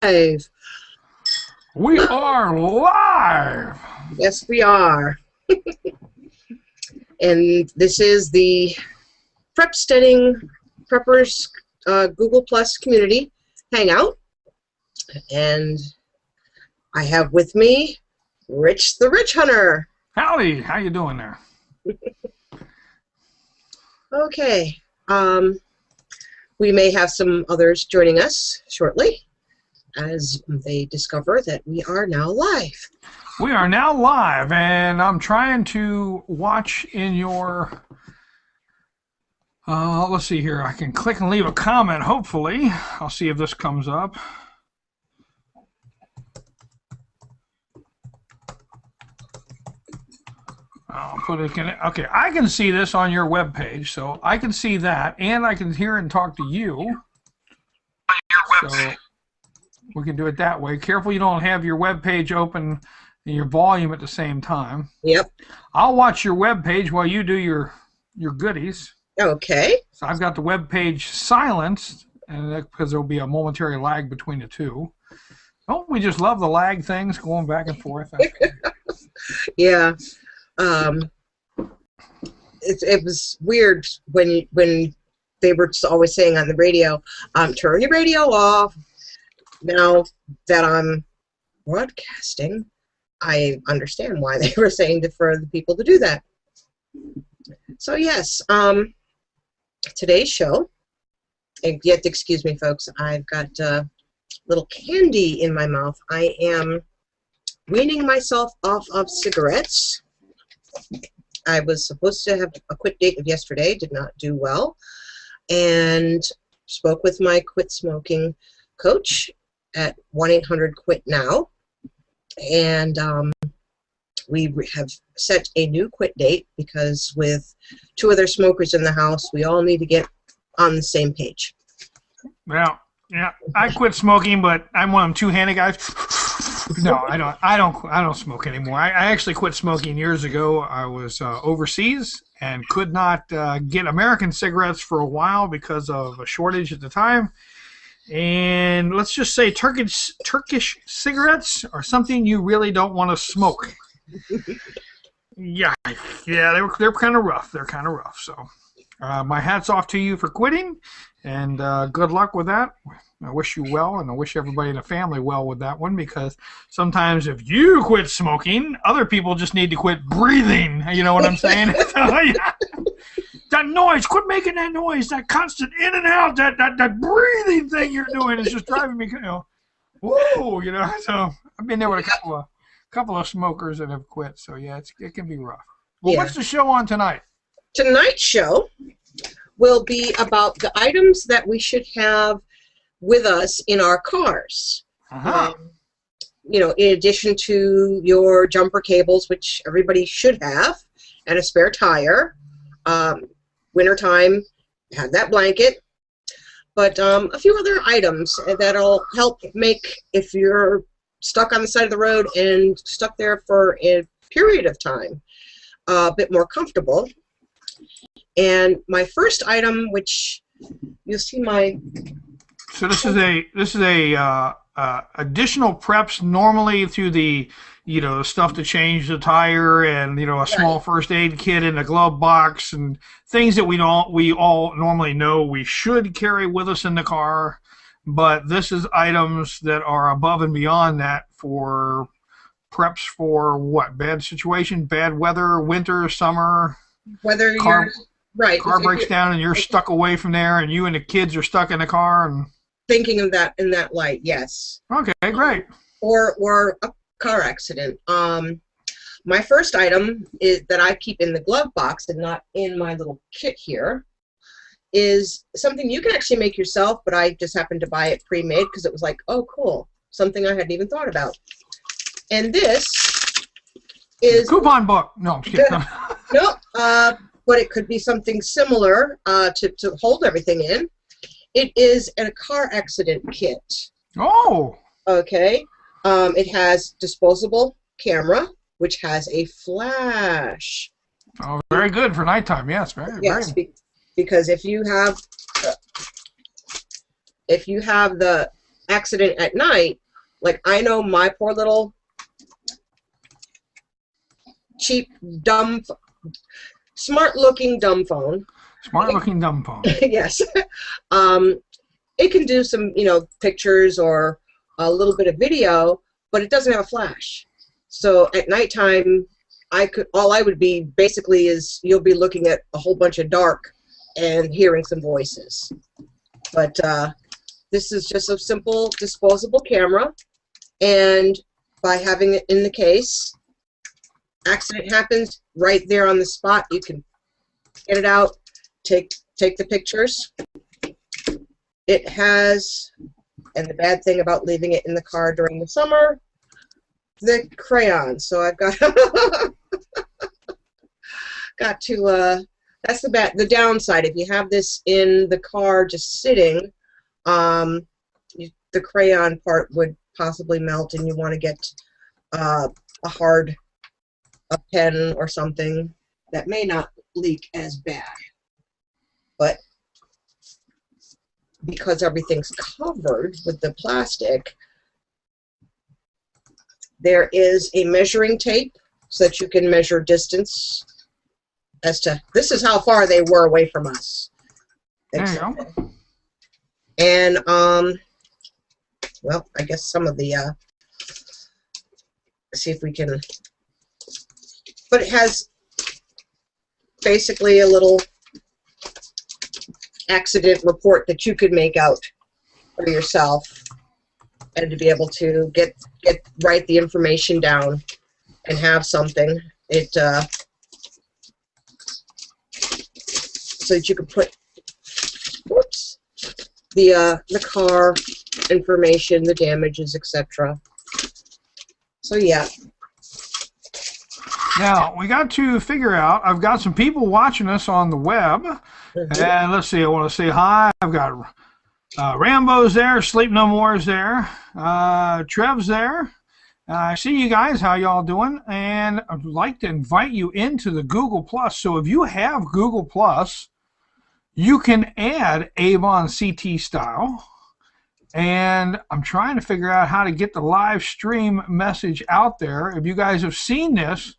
Live. We are live. Yes, we are. And this is the Prep Studying Preppers Google Plus community hangout. And I have with me Rich the Rich Hunter. Howdy, how you doing there? Okay. We may have some others joining us shortly as they discover that we are now live. We are now live, and I'm trying to watch in your... let's see here. I can click and leave a comment, hopefully. I'll see if this comes up. I'll put it in. Okay, I can see this on your webpage, so I can see that, and I can hear and talk to you. So we can do it that way. Careful you don't have your webpage open and your volume at the same time. Yep. I'll watch your webpage while you do your goodies. Okay. So I've got the webpage silenced, and because there will be a momentary lag between the two. Don't we just love the lag things going back and forth? Yeah. It was weird when they were always saying on the radio, turn your radio off. Now that I'm broadcasting, I understand why they were saying for the people to do that. So yes, today's show, and you have to excuse me, folks, I've got a little candy in my mouth. I am weaning myself off of cigarettes. I was supposed to have a quit date of yesterday, did not do well, and spoke with my quit smoking coach at 1-800-QUIT-NOW, and we have set a new quit date because with two other smokers in the house, we all need to get on the same page. Well, yeah, I quit smoking, but I'm one of them two-handed guys. No, I don't smoke anymore. I actually quit smoking years ago. I was overseas and could not get American cigarettes for a while because of a shortage at the time. And let's just say Turkish cigarettes are something you really don't want to smoke. Yeah, they're kind of rough. They're kind of rough. So, my hat's off to you for quitting, and good luck with that. I wish you well, and I wish everybody in the family well with that one, because sometimes if you quit smoking, other people just need to quit breathing. You know what I'm saying? So, yeah. That noise, quit making that noise, that constant in and out, that breathing thing you're doing is just driving me, whoa, So I've been there with a couple of smokers that have quit. So yeah, it can be rough. Well, yeah. What's the show on tonight? Tonight's show will be about the items that we should have with us in our cars. Uh-huh. In addition to your jumper cables, which everybody should have, and a spare tire. Wintertime, have that blanket, but a few other items that'll help make, if you're stuck on the side of the road and stuck there for a period of time, a bit more comfortable. And my first item, which you'll see my... So this is a additional preps normally through the stuff to change the tire and a small first aid kit in a glove box and things that we all normally know we should carry with us in the car, but this is items that are above and beyond that for preps for what? Bad situation, bad weather, winter, summer. Whether you're right, car breaks down and you're stuck away from there, and you and the kids are stuck in the car and thinking of that in that light, yes. Okay, great. Or a car accident. My first item is that I keep in the glove box and not in my little kit here is something you can actually make yourself, but I just happened to buy it pre-made because it was like, oh, cool, something I hadn't even thought about. And this is coupon book. No, I'm just kidding. No, but it could be something similar to hold everything in. It is a car accident kit. Oh. Okay. It has disposable camera, which has a flash. Oh, very good for nighttime. Yes, yes, because if you have the accident at night, like I know my poor little cheap, dumb, smart-looking dumb phone. Smart-looking dumb phone. Yes. It can do some, pictures or a little bit of video, but it doesn't have a flash. So at nighttime, all I would be basically is you'll be looking at a whole bunch of dark and hearing some voices. But this is just a simple disposable camera, and by having it in the case, accident happens right there on the spot. You can get it out, take the pictures. It has, and the bad thing about leaving it in the car during the summer, the crayon. So I've got got to. That's the downside. If you have this in the car just sitting, the crayon part would possibly melt, and you want to get a pen or something that may not leak as bad. But because everything's covered with the plastic, there is a measuring tape so that you can measure distance as to, this is how far they were away from us. There you go. And, well, I guess some of the, see if we can, but it has basically a little accident report that you could make out for yourself, and to be able to write the information down and have something. It so that you could put, whoops, the car information, the damages, etc. So yeah. Now, we got to figure out, I've got some people watching us on the web, and let's see, I want to say hi. I've got Rambo's there, Sleep No More's there, Trev's there. I see you guys, how y'all doing? And I'd like to invite you into the Google+. So if you have Google+, you can add AvonCTStyle. And I'm trying to figure out how to get the live stream message out there. If you guys have seen this,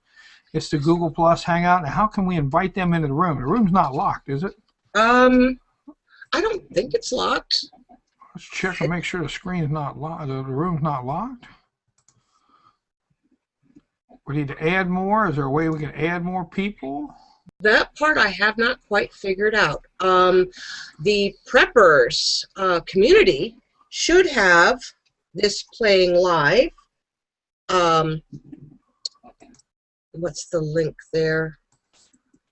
it's the Google Plus Hangout. Now, how can we invite them into the room? The room's not locked, is it? I don't think it's locked. Let's check and make sure the screen's not locked. The room's not locked. We need to add more. Is there a way we can add more people? That part I have not quite figured out. The preppers community should have this playing live. What's the link there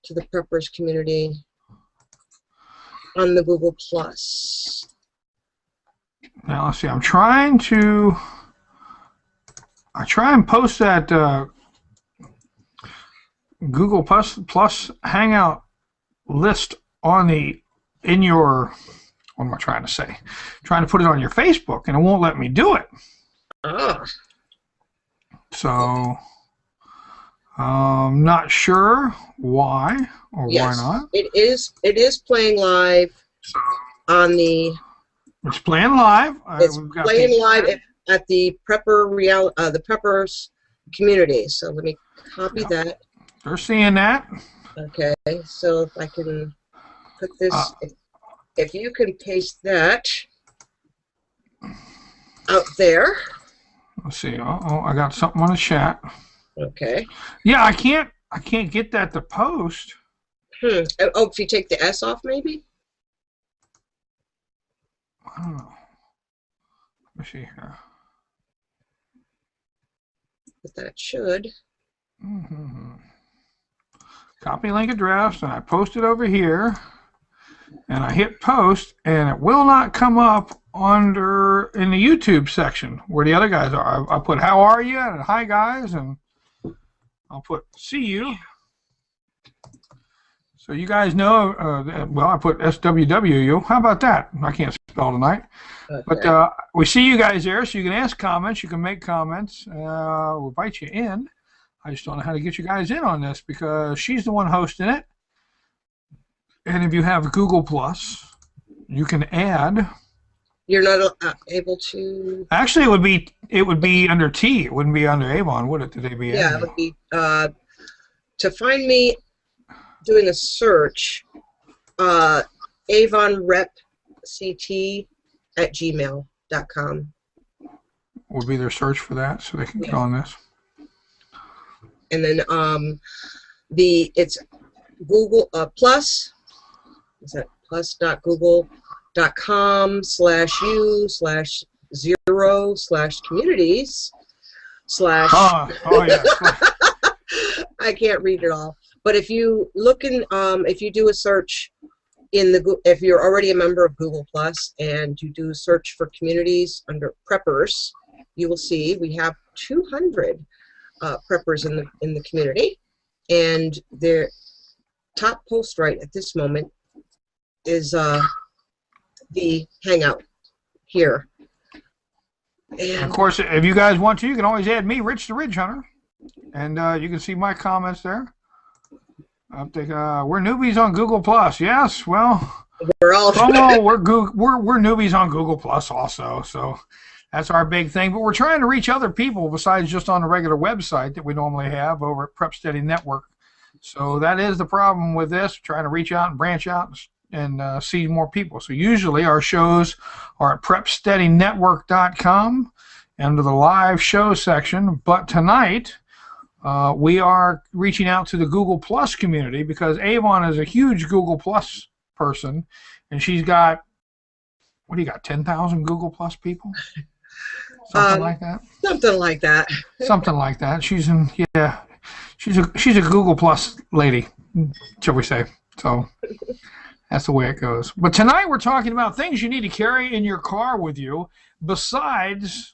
to the preppers community on the Google Plus? Now let's see. I try and post that Google Plus Hangout list on in your, what am I trying to say? Trying to put it on your Facebook, and it won't let me do it. Oh. So I'm not sure why or yes, why not. It is playing live on the. It's playing live. It's playing live at the the preppers community. So let me copy that. They're seeing that. Okay, so if I can put this, if you can paste that out there. Let's see. Oh, I got something on the chat. Okay. Yeah, I can't get that to post. Oh, if you take the S off, maybe. I don't know. Let me see here. But that should. Copy link address, and I post it over here, and I hit post, and it will not come up in the YouTube section where the other guys are. I put how are you and hi guys, and I'll put see you. So you guys know, well, I put SWWU. How about that? I can't spell tonight. Okay. But we see you guys there, so you can ask comments, you can make comments. We'll invite you in. I just don't know how to get you guys in on this because she's the one hosting it. And if you have Google Plus, you can add You're not able to. Actually, it would be under T. It wouldn't be under Avon, would it? Today be Yeah, it would be to find me doing a search. AvonRepCT@gmail.com would be their search for that, so they can get on this. And then it's Google plus. Is that plus.google.com/u/0/communities/ Oh yeah. I can't read it all. But if you look in, if you do a search in if you're already a member of Google Plus and you do a search for communities under preppers, you will see we have 200 preppers in the community, and their top post right at this moment is the Hangout here. And of course, if you guys want to, you can always add me, Rich the Ridge Hunter, and you can see my comments there. I think we're newbies on Google Plus. Yes, well, we're all we're newbies on Google Plus also, so that's our big thing. But we're trying to reach other people besides just on the regular website that we normally have over at Prep Steady Network. So that is the problem with this, trying to reach out and branch out and see more people. So usually our shows are at PrepSteadyNetwork.com under the live show section. But tonight we are reaching out to the Google Plus community because Avon is a huge Google Plus person, and she's got, what do you got, 10,000 Google Plus people? Something like that. Something like that. Something like that. She's a Google Plus lady, shall we say? So that's the way it goes. But tonight we're talking about things you need to carry in your car with you, besides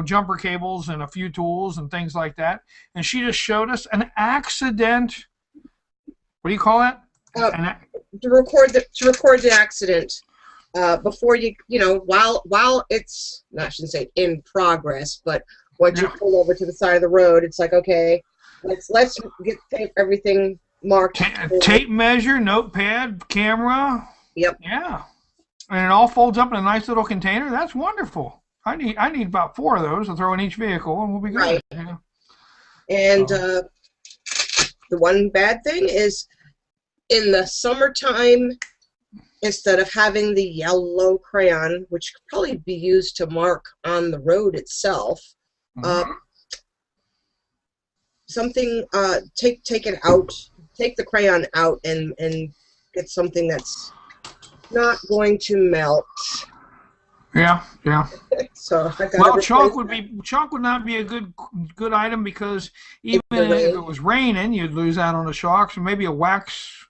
jumper cables and a few tools and things like that. And she just showed us an accident. What do you call it? To record the accident. Before while it's, I shouldn't say in progress, but once you pull over to the side of the road, it's like, okay, let's get everything marked. Tape measure, notepad, camera. Yep. Yeah. And it all folds up in a nice little container. That's wonderful. I need about 4 of those to throw in each vehicle, and we'll be good. Right. Yeah. And the one bad thing is, in the summertime, instead of having the yellow crayon, which could probably be used to mark on the road itself, take it out, take the crayon out, and get something that's not going to melt. Yeah, yeah. So chalk would not be a good item, because even if it was raining, you'd lose out on the chalk. So maybe a wax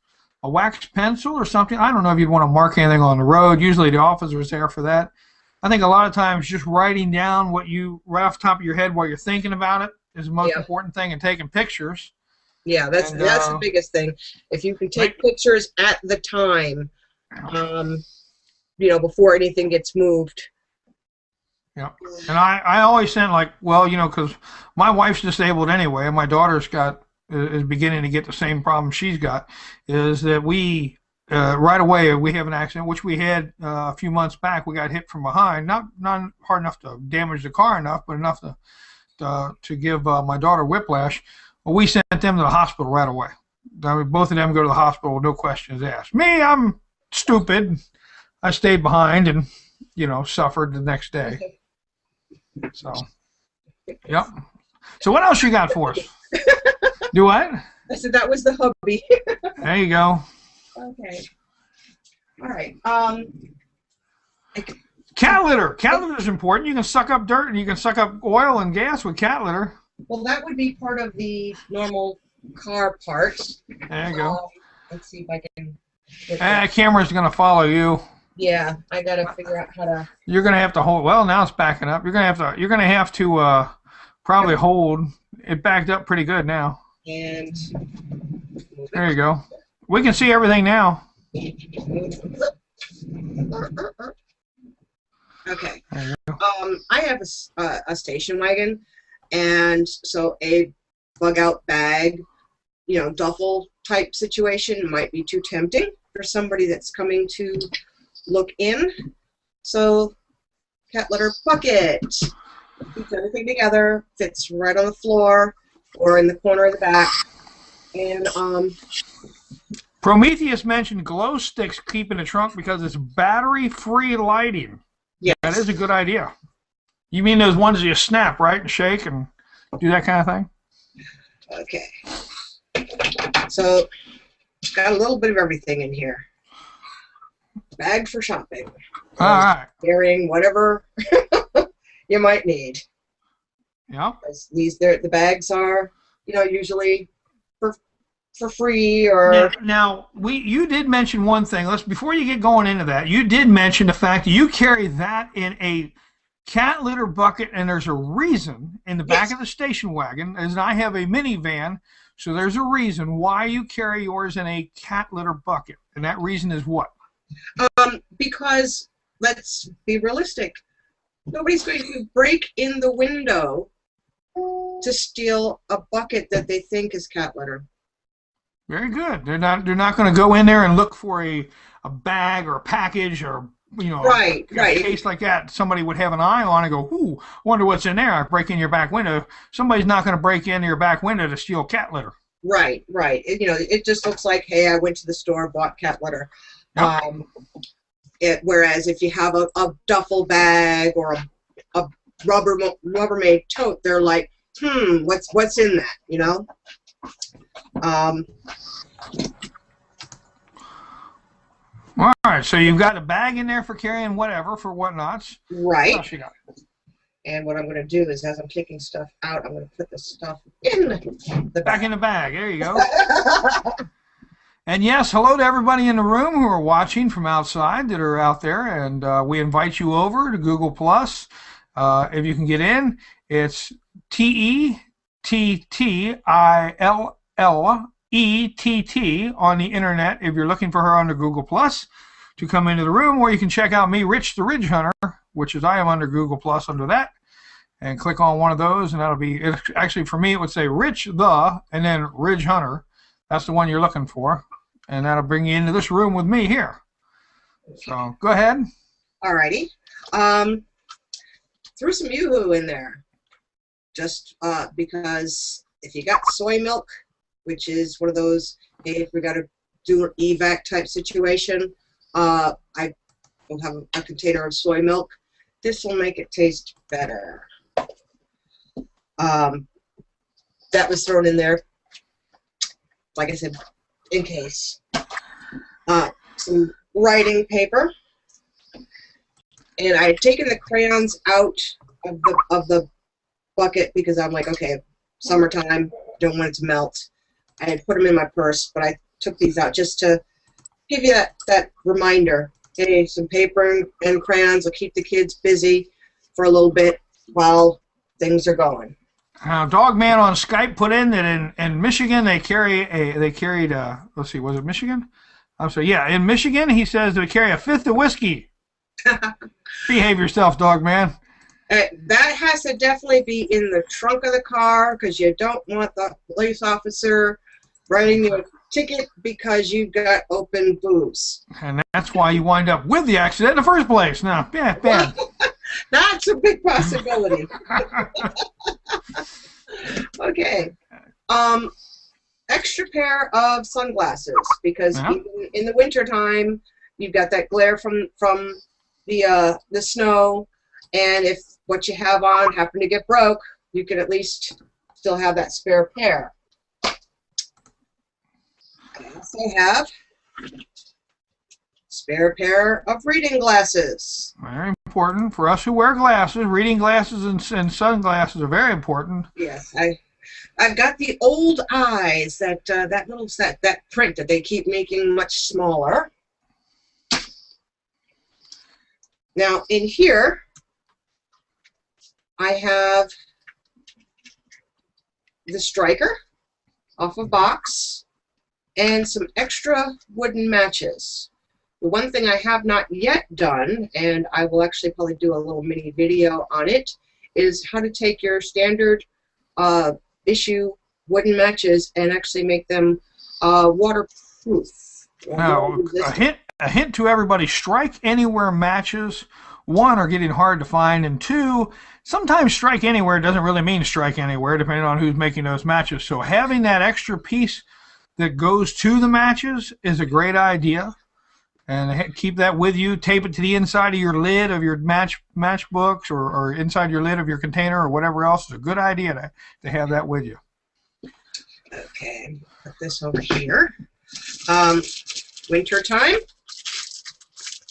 pencil or something. I don't know if you'd want to mark anything on the road. Usually the officer is there for that. I think a lot of times just writing down what you right off the top of your head while you're thinking about it is the most important thing, and taking pictures. Yeah, that's the biggest thing. If you can take pictures at the time, before anything gets moved. Yeah, and I always sent because my wife's disabled anyway, and my daughter's is beginning to get the same problem she's got, is that we right away we have an accident, which we had a few months back. We got hit from behind, not hard enough to damage the car enough, but enough to give my daughter whiplash. Well, we sent them to the hospital right away. I mean, both of them go to the hospital, no questions asked. Me, I'm stupid. I stayed behind and suffered the next day. So, yep. So what else you got for us? Do what? I said that was the hubby. There you go. Okay. All right. Cat litter. Cat litter is important. You can suck up dirt and you can suck up oil and gas with cat litter. Well, that would be part of the normal car parts. There you go. Let's see if I can. That camera's going to follow you. Yeah, I got to figure out how to. You're going to have to hold. Well, now it's backing up. You're going to have to probably hold. It backed up pretty good now. And there you go. We can see everything now. Okay. I have a station wagon, and so a bug out bag, duffel type situation might be too tempting for somebody that's coming to look in. So, cat litter bucket. Keeps everything together, fits right on the floor or in the corner of the back. And Prometheus mentioned glow sticks keep in the trunk because it's battery-free lighting. yes. That is a good idea. You mean those ones that you snap, right, and shake and do that kind of thing? Okay. So, got a little bit of everything in here. Bag for shopping. All right. Carrying whatever you might need. Yeah. The bags are, usually for free or. Now you did mention one thing. Before you get going into that, you did mention the fact that you carry that in a cat litter bucket, and there's a reason in the back of the station wagon, as I have a minivan, so there's a reason why you carry yours in a cat litter bucket, and that reason is what? Because let's be realistic. Nobody's going to break in the window to steal a bucket that they think is cat litter. Very good. They're not going to go in there and look for a bag or a package or right. A case like that. Somebody would have an eye on and go, "Ooh, wonder what's in there." I break in your back window. Somebody's not going to break into your back window to steal cat litter. Right. It just looks like, hey, I went to the store, bought cat litter. Yep. Whereas if you have a duffel bag or a Rubbermaid tote, they're like, what's in that? All right, so you've got a bag in there for carrying whatever, for whatnots. Right. What else you got? And what I'm going to do is, as I'm taking stuff out, I'm going to put the stuff in the bag. Back in the bag. There you go. And yes, hello to everybody in the room who are watching from outside that are out there, and we invite you over to Google Plus. If you can get in, it's TETTILLETT on the internet if you're looking for her under Google Plus to come into the room, or you can check out me, Rich the Ridge Hunter, which is I am under Google Plus under that, and click on one of those, and that'll be it. Actually, for me, it would say Rich the and then Ridge Hunter. That's the one you're looking for, and that'll bring you into this room with me here. So go ahead. Alrighty. Threw some Yoo-hoo in there, just because if you got soy milk, which is one of those, hey, if we got to do an evac type situation, I will have a container of soy milk. This will make it taste better. That was thrown in there, like I said, in case. Some writing paper, and I had taken the crayons out of the bucket because I'm like, okay, summertime, don't want it to melt. I had put them in my purse, but I took these out just to give you that reminder. Hey, some paper and crayons will keep the kids busy for a little bit while things are going. Dogman on Skype put in that in Michigan they carried let's see, was it Michigan? I'm sorry, yeah, in Michigan he says they carry a fifth of whiskey. Behave yourself, Dogman. That has to definitely be in the trunk of the car because you don't want the police officer writing you a ticket because you got open booze. And that's why you wind up with the accident in the first place. Now, yeah, bad. That's a big possibility. Okay. Extra pair of sunglasses because even in the wintertime you've got that glare from the snow, and if what you have on happened to get broke, you can at least still have that spare pair. I also have spare pair of reading glasses. Very important for us who wear glasses. Reading glasses and sunglasses are very important. Yes, I've got the old eyes, that little set, that print that they keep making much smaller. Now in here I have the striker off a box and some extra wooden matches. The one thing I have not yet done, and I will actually probably do a little mini video on it, is how to take your standard issue wooden matches and actually make them waterproof. Now, a hint to everybody: strike anywhere matches one, are getting hard to find, and two, sometimes strike anywhere doesn't really mean strike anywhere, depending on who's making those matches. So having that extra piece that goes to the matches is a great idea. And keep that with you. Tape it to the inside of your lid of your matchbooks, or inside your lid of your container, or whatever else. It's a good idea to have that with you. Okay, put this over here. Winter time.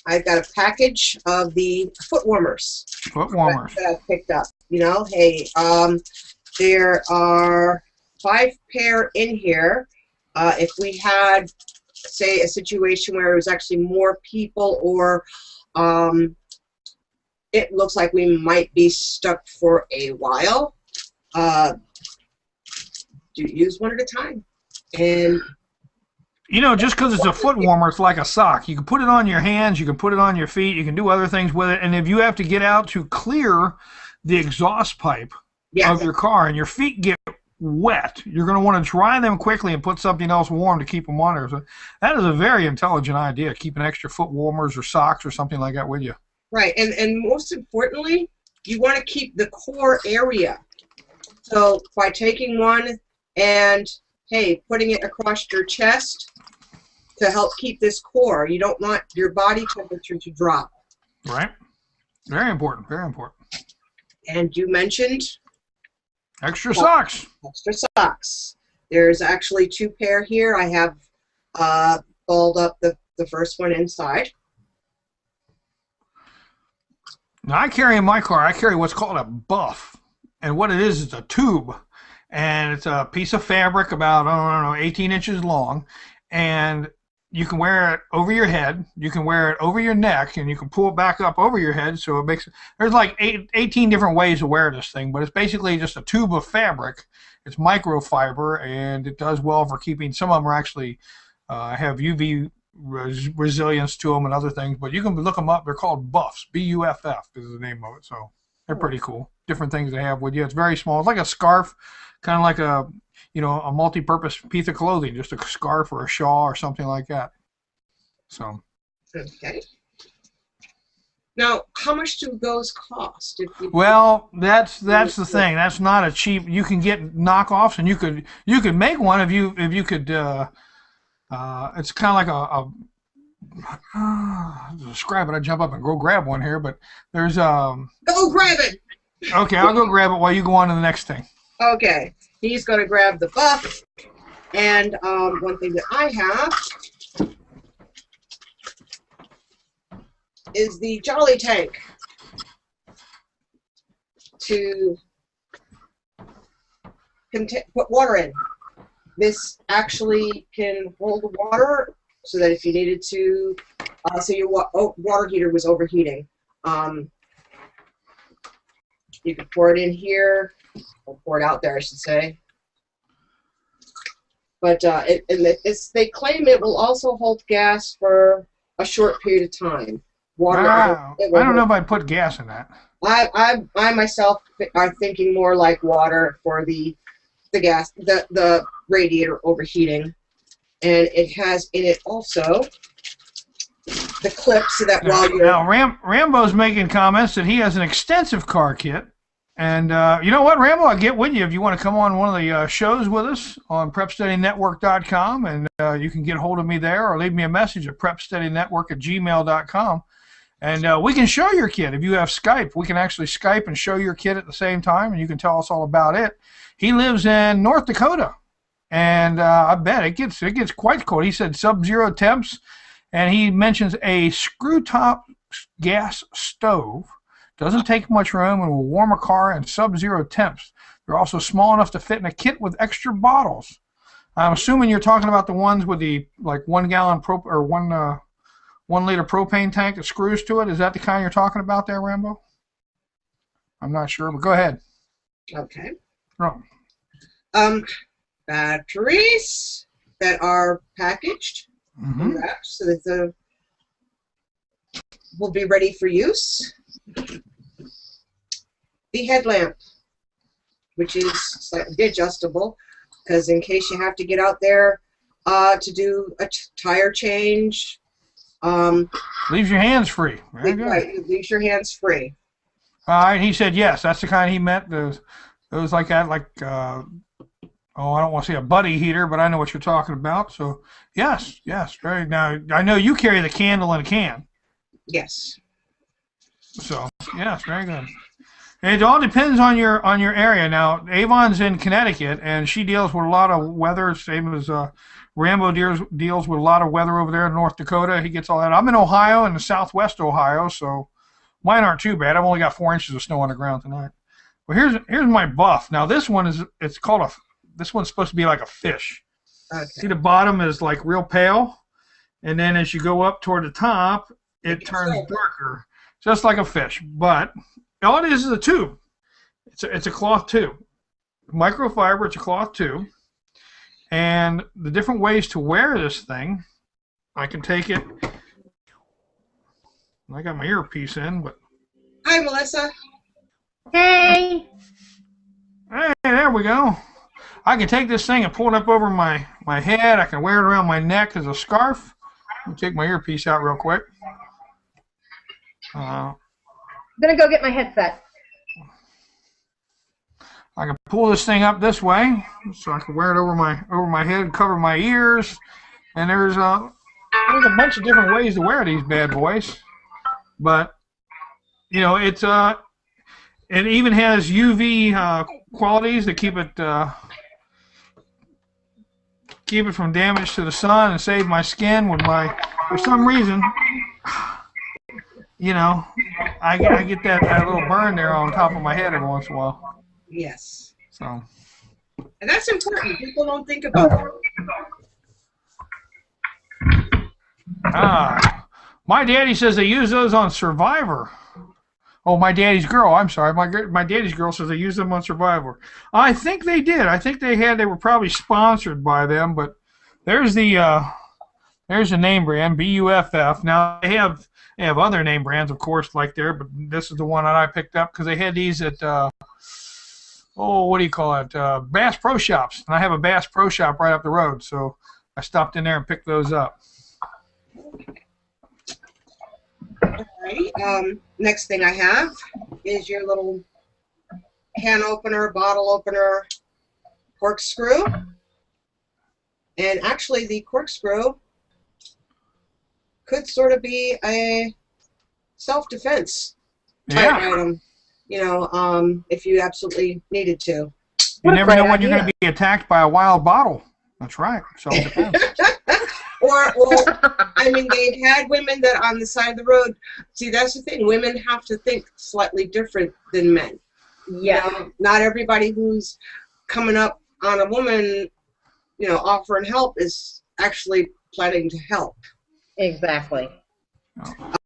I've got a package of the foot warmers. Foot warmers. That I picked up. You know, hey, there are 5 pair in here. If we had, say, a situation where it was actually more people, or it looks like we might be stuck for a while, use one at a time. And you know, just because it's a foot warmer, it's like a sock. You can put it on your hands, you can put it on your feet, you can do other things with it. And if you have to get out to clear the exhaust pipe of your car and your feet get wet, you're going to want to dry them quickly and put something else warm to keep them on there. So that is a very intelligent idea, keeping extra foot warmers or socks or something like that with you. Right, and most importantly, you want to keep the core area. So by taking one and, hey, putting it across your chest to help keep this core, you don't want your body temperature to drop. Right. Very important, very important. And you mentioned extra socks. Extra socks. There's actually 2 pair here. I have balled up the first one inside. Now, I carry in my car, I carry what's called a buff. And what it is a tube. And it's a piece of fabric about, I don't know, 18 inches long. And you can wear it over your head, you can wear it over your neck, and you can pull it back up over your head. So it makes, there's like 18 different ways to wear this thing, but it's basically just a tube of fabric. It's microfiber, and it does well for keeping, some of them are actually have UV resilience to them and other things, but you can look them up. They're called buffs. B-U-F-F is the name of it. So they're pretty cool. Different things they have with you. It's very small. It's like a scarf, kind of like a, you know, a multi-purpose piece of clothing, just a scarf or a shawl or something like that. So. Okay. Now, how much do those cost? Well, that's the thing. That's not a cheap. You can get knockoffs, and you could make one if you could. It's kind of like to describe it. I jump up and go grab one here, but there's Go grab it. Okay, I'll go grab it while you go on to the next thing. Okay, he's going to grab the buff, and one thing that I have is the Jolly Tank to put water in. This actually can hold water so that if you needed to, so your water heater was overheating, you could pour it in here, or pour it out there, I should say. But they claim it will also hold gas for a short period of time. Water. Wow. I don't know if I'd put gas in that. I myself are thinking more like water for the gas, the radiator overheating, and it has in it also the clip so that while you're Rambo's making comments that he has an extensive car kit, and you know what, Rambo, I'll get with you if you want to come on one of the shows with us on PrepStudyNetwork.com, and you can get hold of me there or leave me a message at PrepStudyNetwork@gmail.com. And we can show your kit. If you have Skype, we can actually Skype and show your kit at the same time, and you can tell us all about it. He lives in North Dakota, and I bet it gets quite cold. He said sub-zero temps, and he mentions a screw-top gas stove. Doesn't take much room and will warm a car in sub-zero temps. They're also small enough to fit in a kit with extra bottles. I'm assuming you're talking about the ones with the like 1 gallon or 1 liter propane tank that screws to it. Is that the kind you're talking about there, Rambo? I'm not sure, but go ahead. Okay. Oh. Batteries that are packaged, wrapped, so that will be ready for use. The headlamp, which is slightly adjustable, because in case you have to get out there to do a tire change, Leaves your hands free. Very good. Right, it leaves your hands free. All right, he said yes. That's the kind he meant. Those like that, like I don't want to say a buddy heater, but I know what you're talking about. So yes, very. Now I know you carry the candle in a can. Yes. So yes, very good. It all depends on your area. Now Avon's in Connecticut, and she deals with a lot of weather. Same as Rambo deals with a lot of weather over there in North Dakota. He gets all that. I'm in Ohio, in the southwest Ohio, so mine aren't too bad. I've only got 4 inches of snow on the ground tonight. Well, here's my buff. Now this one this one's supposed to be like a fish. Okay. See, the bottom is like real pale, and then as you go up toward the top, it turns darker, just like a fish. But all it is a tube. It's a cloth tube, microfiber. It's a cloth tube, and the different ways to wear this thing, I can take it. I got my earpiece in, but. Hi, Melissa. Hey. Hey, there we go. I can take this thing and pull it up over my head. I can wear it around my neck as a scarf. Let me take my earpiece out real quick. I'm gonna go get my headset. I can pull this thing up this way, so I can wear it over my head, cover my ears, and there's a bunch of different ways to wear these bad boys. But you know, it even has UV qualities to keep it from damage to the sun and save my skin. For some reason, you know, I get that little burn there on top of my head every once in a while. Yes. So. And that's important. People don't think about that. My daddy says they use those on Survivor. Oh, my daddy's girl. I'm sorry. My daddy's girl says they use them on Survivor. I think they did. I think they were probably sponsored by them. But there's the name brand, BUFF. Now they have other name brands, of course, like there. But this is the one that I picked up because they had these at what do you call it? Bass Pro Shops. And I have a Bass Pro Shop right up the road, so I stopped in there and picked those up. Alrighty. Next thing I have is your little can opener, bottle opener, corkscrew. And actually the corkscrew could sort of be a self-defense type item, you know, if you absolutely needed to. You never know when you're going to be attacked by a wild bottle. That's right, self-defense. Or, I mean, they've had women that on the side of the road. See, that's the thing. Women have to think slightly different than men. Yeah. You know, not everybody who's coming up on a woman, you know, offering help is actually planning to help. Exactly.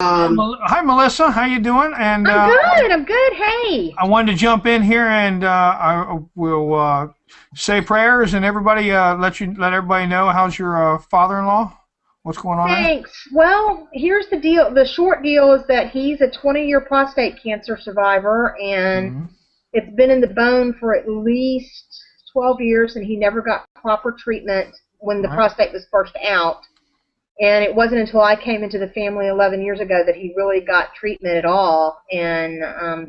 Hi, Melissa. How you doing? And I'm good. Hey. I wanted to jump in here, and I will say prayers, and everybody let everybody know how's your father-in-law. What's going on? Thanks. Well, here's the deal. The short deal is that he's a 20-year prostate cancer survivor, and it's been in the bone for at least 12 years, and he never got proper treatment when the prostate was first out. And it wasn't until I came into the family 11 years ago that he really got treatment at all, and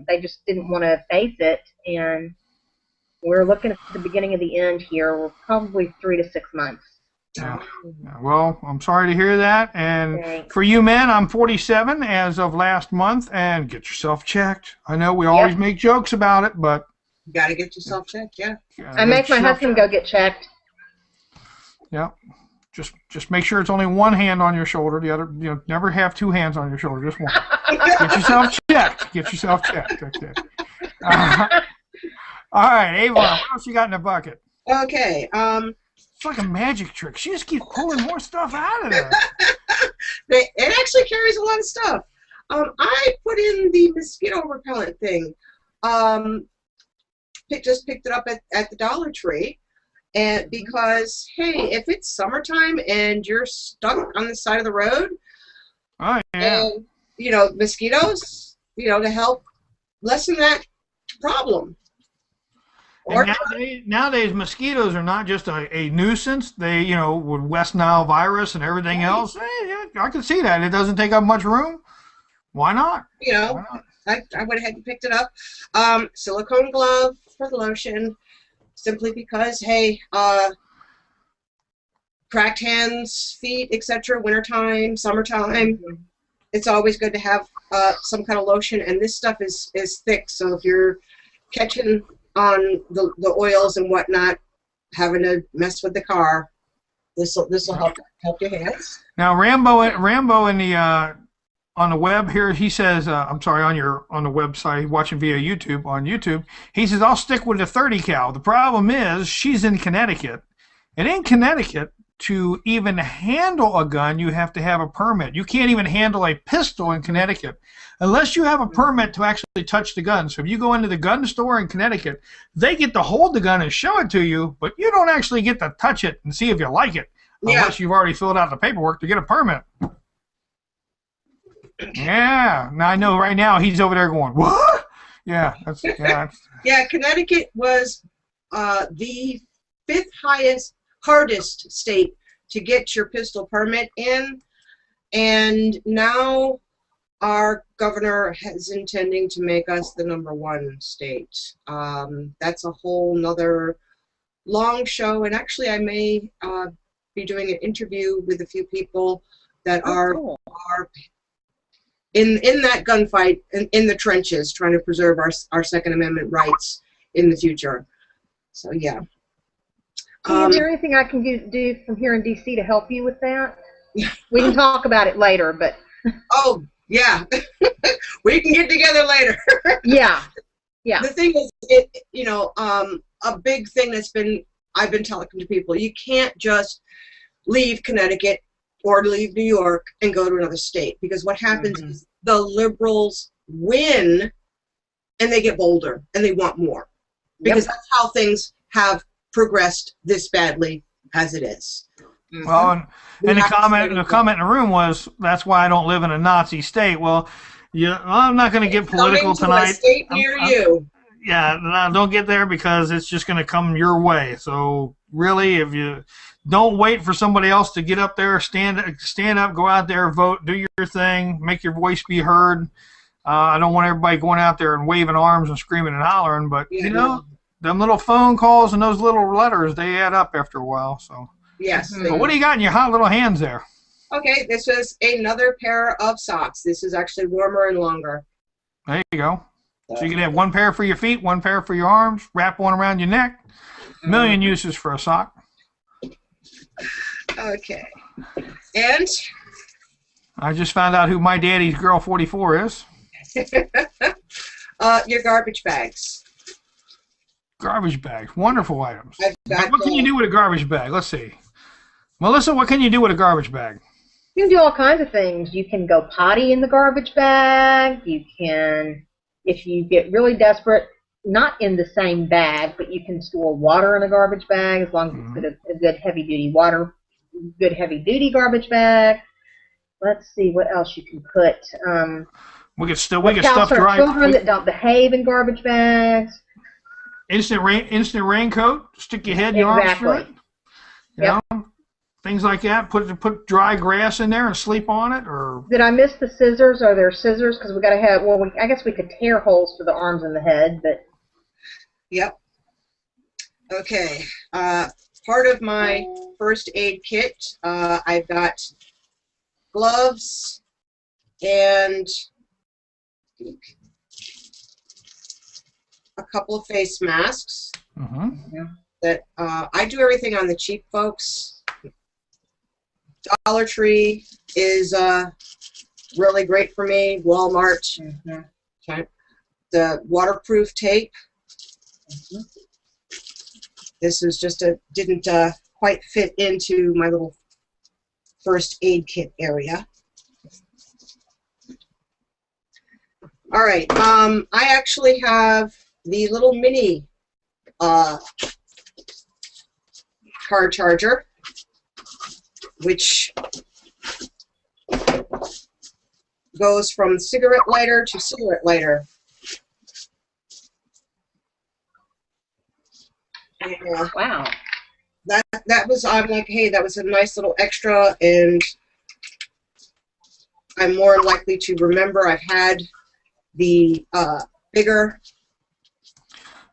they just didn't want to face it. And we're looking at the beginning of the end here. We're probably 3 to 6 months. Yeah. Well, I'm sorry to hear that. And for you men, I'm 47 as of last month, and get yourself checked. I know we always make jokes about it, but you got to get yourself checked. Yeah. I make my husband go get checked. Yeah. Just make sure it's only one hand on your shoulder. The other, you know, never have two hands on your shoulder. Just one. Get yourself checked. Get yourself checked. Okay. All right, Avon. What else you got in the bucket? Okay. It's like a magic trick. She just keeps pulling more stuff out of there. It actually carries a lot of stuff. I put in the mosquito repellent thing. Just picked it up at the Dollar Tree. And because, hey, if it's summertime and you're stuck on the side of the road, and, you know, mosquitoes, you know, to help lessen that problem. Or nowadays, mosquitoes are not just a nuisance. They, with West Nile virus and everything else, yeah, I can see that. It doesn't take up much room. Why not? Why not? I went ahead and picked it up. Silicone glove for the lotion, simply because, hey, cracked hands, feet, etc., wintertime, summertime, it's always good to have some kind of lotion, and this stuff is thick, so if you're catching on the oils and whatnot, having to mess with the car, this will help your hands. Now Rambo in the on the web here, he says, I'm sorry, on the website, watching via YouTube, on YouTube, he says, I'll stick with the 30 cal. The problem is she's in Connecticut, and in Connecticut, to even handle a gun, you have to have a permit. You can't even handle a pistol in Connecticut unless you have a permit to actually touch the gun. So if you go into the gun store in Connecticut, they get to hold the gun and show it to you, but you don't actually get to touch it and see if you like it unless you've already filled out the paperwork to get a permit. Yeah. Now I know right now he's over there going, what? Yeah. Yeah, Connecticut was the 5th hardest state to get your pistol permit in, and now our governor is intending to make us the #1 state. That's a whole nother long show, and actually I may be doing an interview with a few people that are in that gunfight, in the trenches, trying to preserve our Second Amendment rights in the future. So yeah. Is there anything I can do from here in D.C. to help you with that? We can talk about it later, but... Oh, yeah. We can get together later. Yeah. The thing is, a big thing I've been telling to people, you can't just leave Connecticut or leave New York and go to another state, because what happens is the liberals win and they get bolder and they want more, because that's how things have progressed this badly as it is. Well, and the comment in the room was, that's why I don't live in a Nazi state. Well, I'm not going to get political tonight. A state near you. Yeah, don't get there, because it's just going to come your way. So really, if you don't wait for somebody else to get up there, stand up, go out there, vote, do your thing, make your voice be heard. I don't want everybody going out there and waving arms and screaming and hollering, but them little phone calls and those little letters, they add up after a while. So yes. But what do you got in your hot little hands there? Okay, this is another pair of socks. This is actually warmer and longer. There you go. So you can have one pair for your feet, one pair for your arms, wrap one around your neck. Million uses for a sock. Okay. And I just found out who my daddy's girl 44 is. Your garbage bags. Garbage bags, wonderful items. What can you do with a garbage bag? Let's see. Melissa, what can you do with a garbage bag? You can do all kinds of things. You can go potty in the garbage bag. You can, if you get really desperate, not in the same bag, but you can store water in a garbage bag, as long as it's a good heavy-duty garbage bag. Let's see what else you can put. We can stuff dry. Children that don't behave in garbage bags. Instant raincoat. Stick your head and your arms through it. You know, things like that. Put dry grass in there and sleep on it. Or did I miss the scissors? Are there scissors? Because we got to have. Well, I guess we could tear holes for the arms and the head, but. Yep. Okay. Part of my first aid kit, I've got gloves and a couple of face masks. That I do everything on the cheap, folks. Dollar Tree is really great for me. Walmart. Okay. The waterproof tape. This is just didn't quite fit into my little first aid kit area. All right, I actually have the little mini car charger, which goes from cigarette lighter to cigarette lighter. Yeah. Wow. That was, I'm like, hey, that was a nice little extra, and I'm more likely to remember. I've had the bigger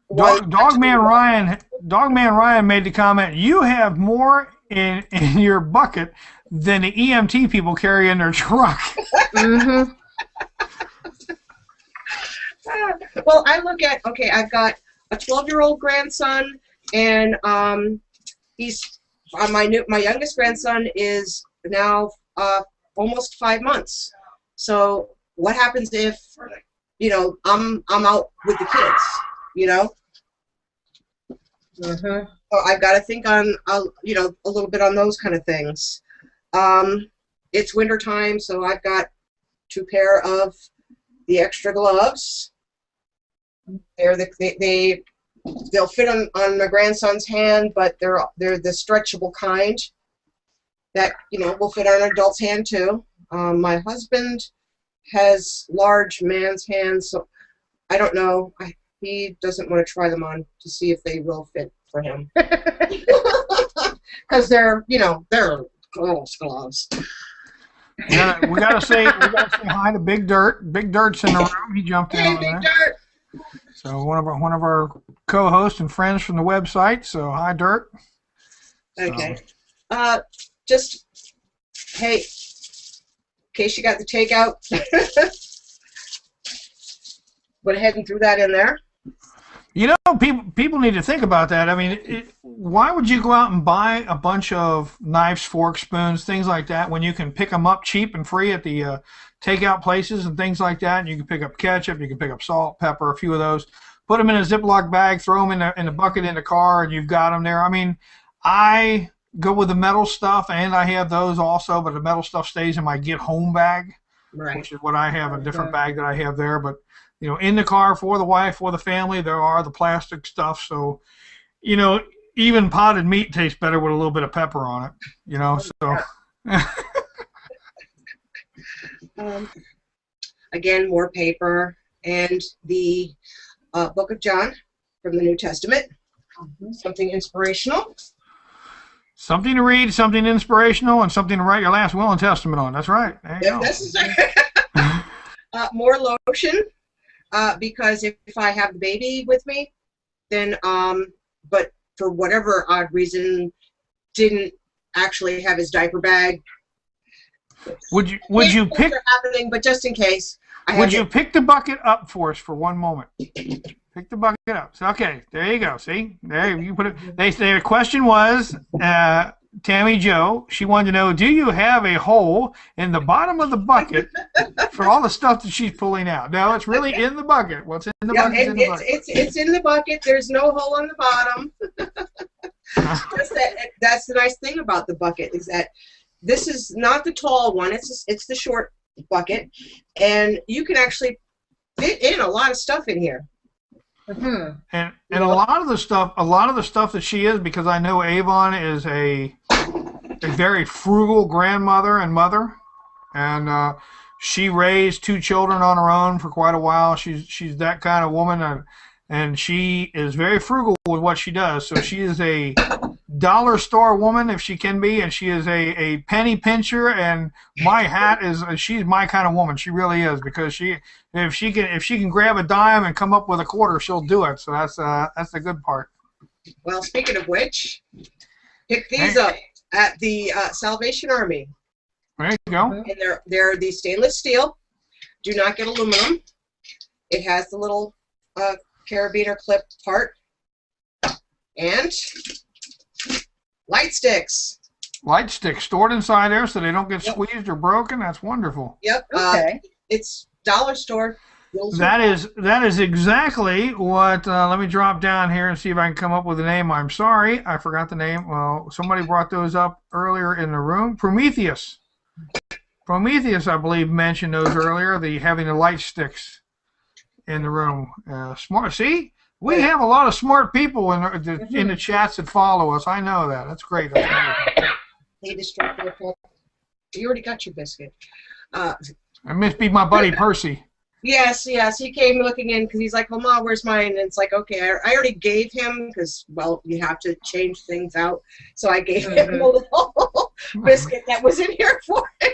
one. Dogman Ryan made the comment, you have more in your bucket than the EMT people carry in their truck. Mm-hmm. Well, I look at, okay, I've got a 12-year-old grandson, and he's my youngest grandson is now almost 5 months. So what happens if, you know, I'm out with the kids, you know? Mm-hmm. So I've got to think on, you know, a little bit on those kind of things. It's winter time, so I've got 2 pair of the extra gloves. They'll fit on my grandson's hand, but they're the stretchable kind that, you know, will fit on an adult's hand too. My husband has large man's hands, so I don't know. He doesn't want to try them on to see if they will fit for him, because they're, you know, they're gloves. Yeah, we gotta say hi to Big Dirt. Big Dirt's in the room. He jumped in Hey, on Big that. Dirt. So one of our co-hosts and friends from the website. So hi, Dirt. Okay. Just, hey, in case you got the takeout, went ahead and threw that in there. You know, people need to think about that. I mean, why would you go out and buy a bunch of knives, forks, spoons, things like that, when you can pick them up cheap and free at the takeout places and things like that? And you can pick up ketchup, you can pick up salt, pepper, a few of those, put them in a Ziploc bag, throw them in the bucket in the car, and you've got them there. I mean, I go with the metal stuff, and I have those also, but the metal stuff stays in my get home bag, Right. which is what I have, a different bag that I have there. But you know, in the car for the wife, for the family, there are the plastic stuff. So, you know, even potted meat tastes better with a little bit of pepper on it, you know, so. Again, more paper and the Book of John from the New Testament. Something inspirational. Something to read, something inspirational, and something to write your last will and testament on. That's right. There you If go. necessary. More lotion. Because if I have the baby with me, then, but for whatever odd reason, didn't actually have his diaper bag. Would you pick? Happening, but just in case. Would you pick the bucket up for us for one moment? Pick the bucket up. So, okay, there you go. See, there you put it. The question was, Tammy Jo, she wanted to know, do you have a hole in the bottom of the bucket for all the stuff that she's pulling out? No, it's really in the bucket. What's in the bucket? It's in the bucket. There's no hole on the bottom. That's the nice thing about the bucket, is that this is not the tall one. It's the short bucket, and you can actually fit in a lot of stuff in here. Mm-hmm. And a lot of the stuff that she is, because I know Avon is a very frugal grandmother and mother, and she raised 2 children on her own for quite a while. She's that kind of woman, and she is very frugal with what she does. So she is a dollar store woman, if she can be, and she is a penny pincher. And my hat is, she's my kind of woman. She really is, because if she can grab a dime and come up with a quarter, she'll do it. So that's the good part. Well, speaking of which, pick these up at the Salvation Army. There you go. And they're the stainless steel. Do not get aluminum. It has the little carabiner clip part. And light sticks. Light sticks stored inside there so they don't get squeezed or broken. That's wonderful. Yep. Okay. It's dollar store. That is exactly what. Let me drop down here and see if I can come up with a name. I'm sorry, I forgot the name. Well, somebody brought those up earlier in the room. Prometheus, I believe, mentioned those earlier. Having the light sticks in the room. Smart. See, we have a lot of smart people in the chats that follow us. I know that. That's great. You already got your biscuit. It must be my buddy Percy. Yes, yes. He came looking in because he's like, "Oh, Mom, where's mine?" And it's like, okay, I already gave him because, well, you have to change things out. So I gave him a little biscuit that was in here for him.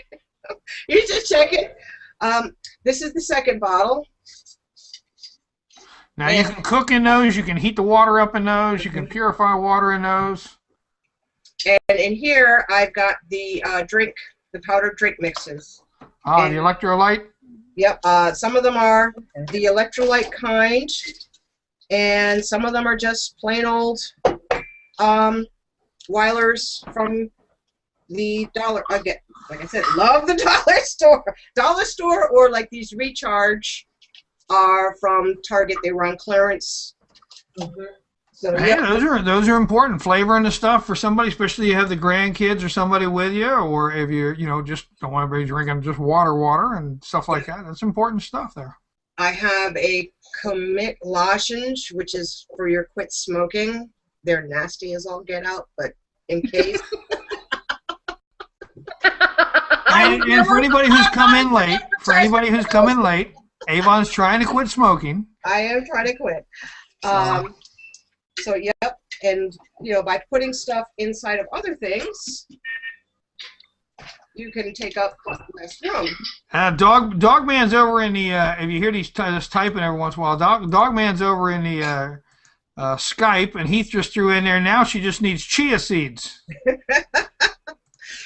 You just check it. This is the second bottle. Now you can cook in those. You can heat the water up in those. You can purify water in those. And in here, I've got the the powdered drink mixes. Ah, the electrolyte. Yep, some of them are the electrolyte kind, and some of them are just plain old Weiler's from the dollar. Again, like I said, love the dollar store, or like these Recharge are from Target. They were on clearance. So yeah, those are important. Flavoring the stuff for somebody, especially you have the grandkids or somebody with you, or if you just don't want everybody drinking just water and stuff like that. That's important stuff there. I have a commit lozenge, which is for your quit smoking. They're nasty as all get out, but in case. and for anybody who's come in late, Avon's trying to quit smoking. I am trying to quit. So yep, and by putting stuff inside of other things, you can take up less room. Dogman's over in the if you hear this typing every once in a while, Dogman's over in the Skype, and Heath just threw in there. Now she just needs chia seeds.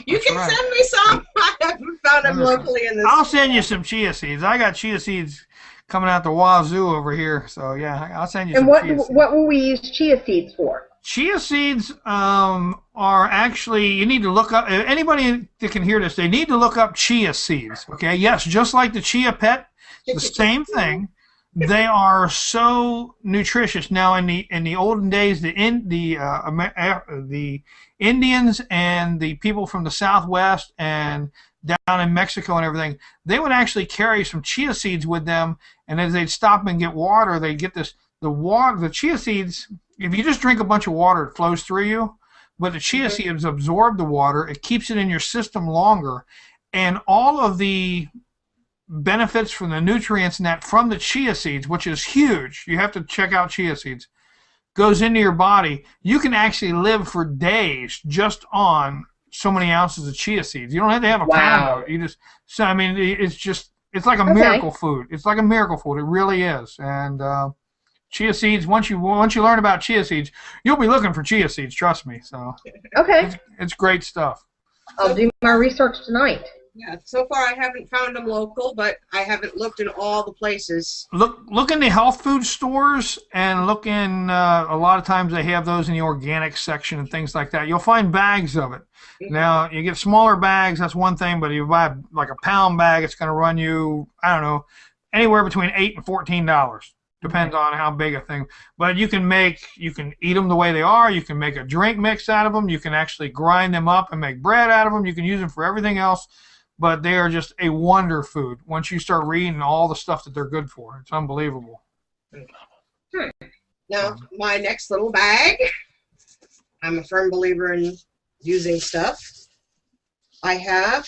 You can send me some. I haven't found them locally in this. I'll send you some chia seeds. I got chia seeds coming out the wazoo over here. So yeah, I'll send you some chia seeds. And what will we use chia seeds for? Chia seeds are actually, you need to look up, anybody that can hear this, they need to look up chia seeds. Okay, yes, just like the Chia Pet, the same thing. They are so nutritious. Now, in the olden days, the Indians and the people from the Southwest and down in Mexico and everything, they would actually carry some chia seeds with them, and as they'd stop and get water, they'd get the chia seeds. If you just drink a bunch of water, it flows through you, but the chia seeds absorb the water. It keeps it in your system longer, and all of the benefits from the nutrients and that from the chia seeds, which is huge. You have to check out chia seeds. Goes into your body. You can actually live for days just on so many ounces of chia seeds. You don't have to have a pound of it. You just, so I mean, it's like a miracle food. It's like a miracle food. It really is. And chia seeds. Once you learn about chia seeds, you'll be looking for chia seeds. Trust me. So it's great stuff. I'll do my research tonight. Yeah, so far I haven't found them local, but I haven't looked in all the places. Look in the health food stores, and look in, a lot of times they have those in the organic section and things like that. You'll find bags of it. Now, you get smaller bags, that's one thing, but if you buy like a pound bag, it's going to run you, I don't know, anywhere between $8 and $14. Depends on how big a thing. But you can eat them the way they are. You can make a drink mix out of them. You can actually grind them up and make bread out of them. You can use them for everything else. But they are just a wonder food once you start reading all the stuff that they're good for. It's unbelievable. Now, my next little bag, I'm a firm believer in using stuff. I have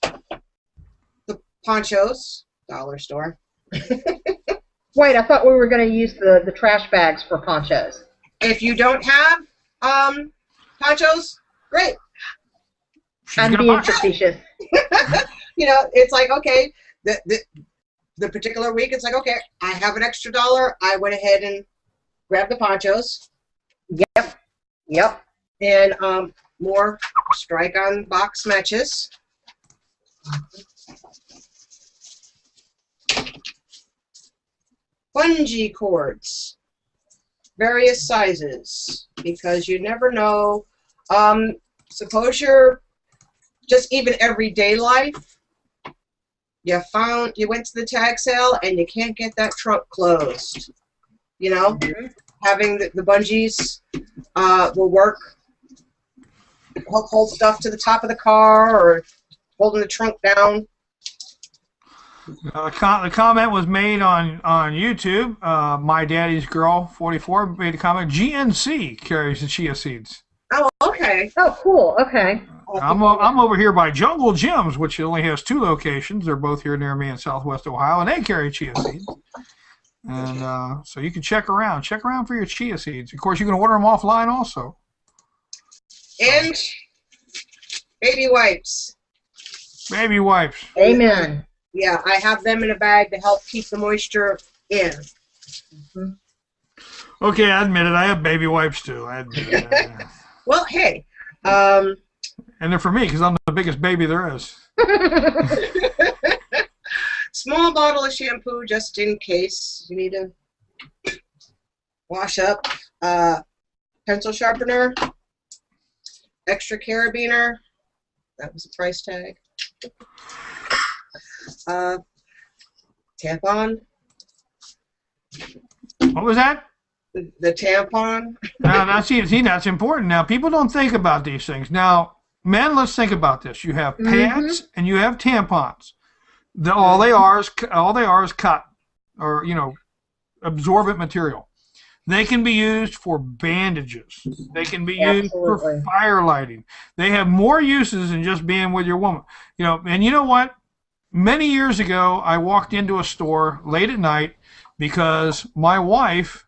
the ponchos, dollar store. Wait, I thought we were going to use the trash bags for ponchos. If you don't have ponchos, great. I'm being facetious. It's like, okay, the particular week, it's like, okay, I have an extra $1. I went ahead and grabbed the ponchos. Yep. And more strike-on box matches. Bungee cords, various sizes, because you never know. Suppose you're just even everyday life, you went to the tag sale and you can't get that trunk closed. Having the bungees will work. Hold stuff to the top of the car or holding the trunk down. The comment was made on YouTube. My Daddy's Girl 44 made a comment. GNC carries the chia seeds. Oh, okay. Oh, cool. Okay. I'm over here by Jungle Gyms, which only has 2 locations. They're both here near me in Southwest Ohio, and they carry chia seeds. And so you can check around. Check around for your chia seeds. Of course, you can order them offline also. And baby wipes. Baby wipes. Amen. Yeah, I have them in a bag to help keep the moisture in. Mm-hmm. Okay, I admit it. I have baby wipes too. I admit it. Well, hey. And they're for me because I'm the biggest baby there is. Small bottle of shampoo just in case you need to wash up. Pencil sharpener. Extra carabiner. That was a price tag. Tampon. What was that? The tampon. Now, that's important. Now, people don't think about these things. Now, men, let's think about this. You have pads and you have tampons. All they are is cotton, or absorbent material. They can be used for bandages. They can be used for fire lighting. They have more uses than just being with your woman. And you know what? Many years ago, I walked into a store late at night because my wife,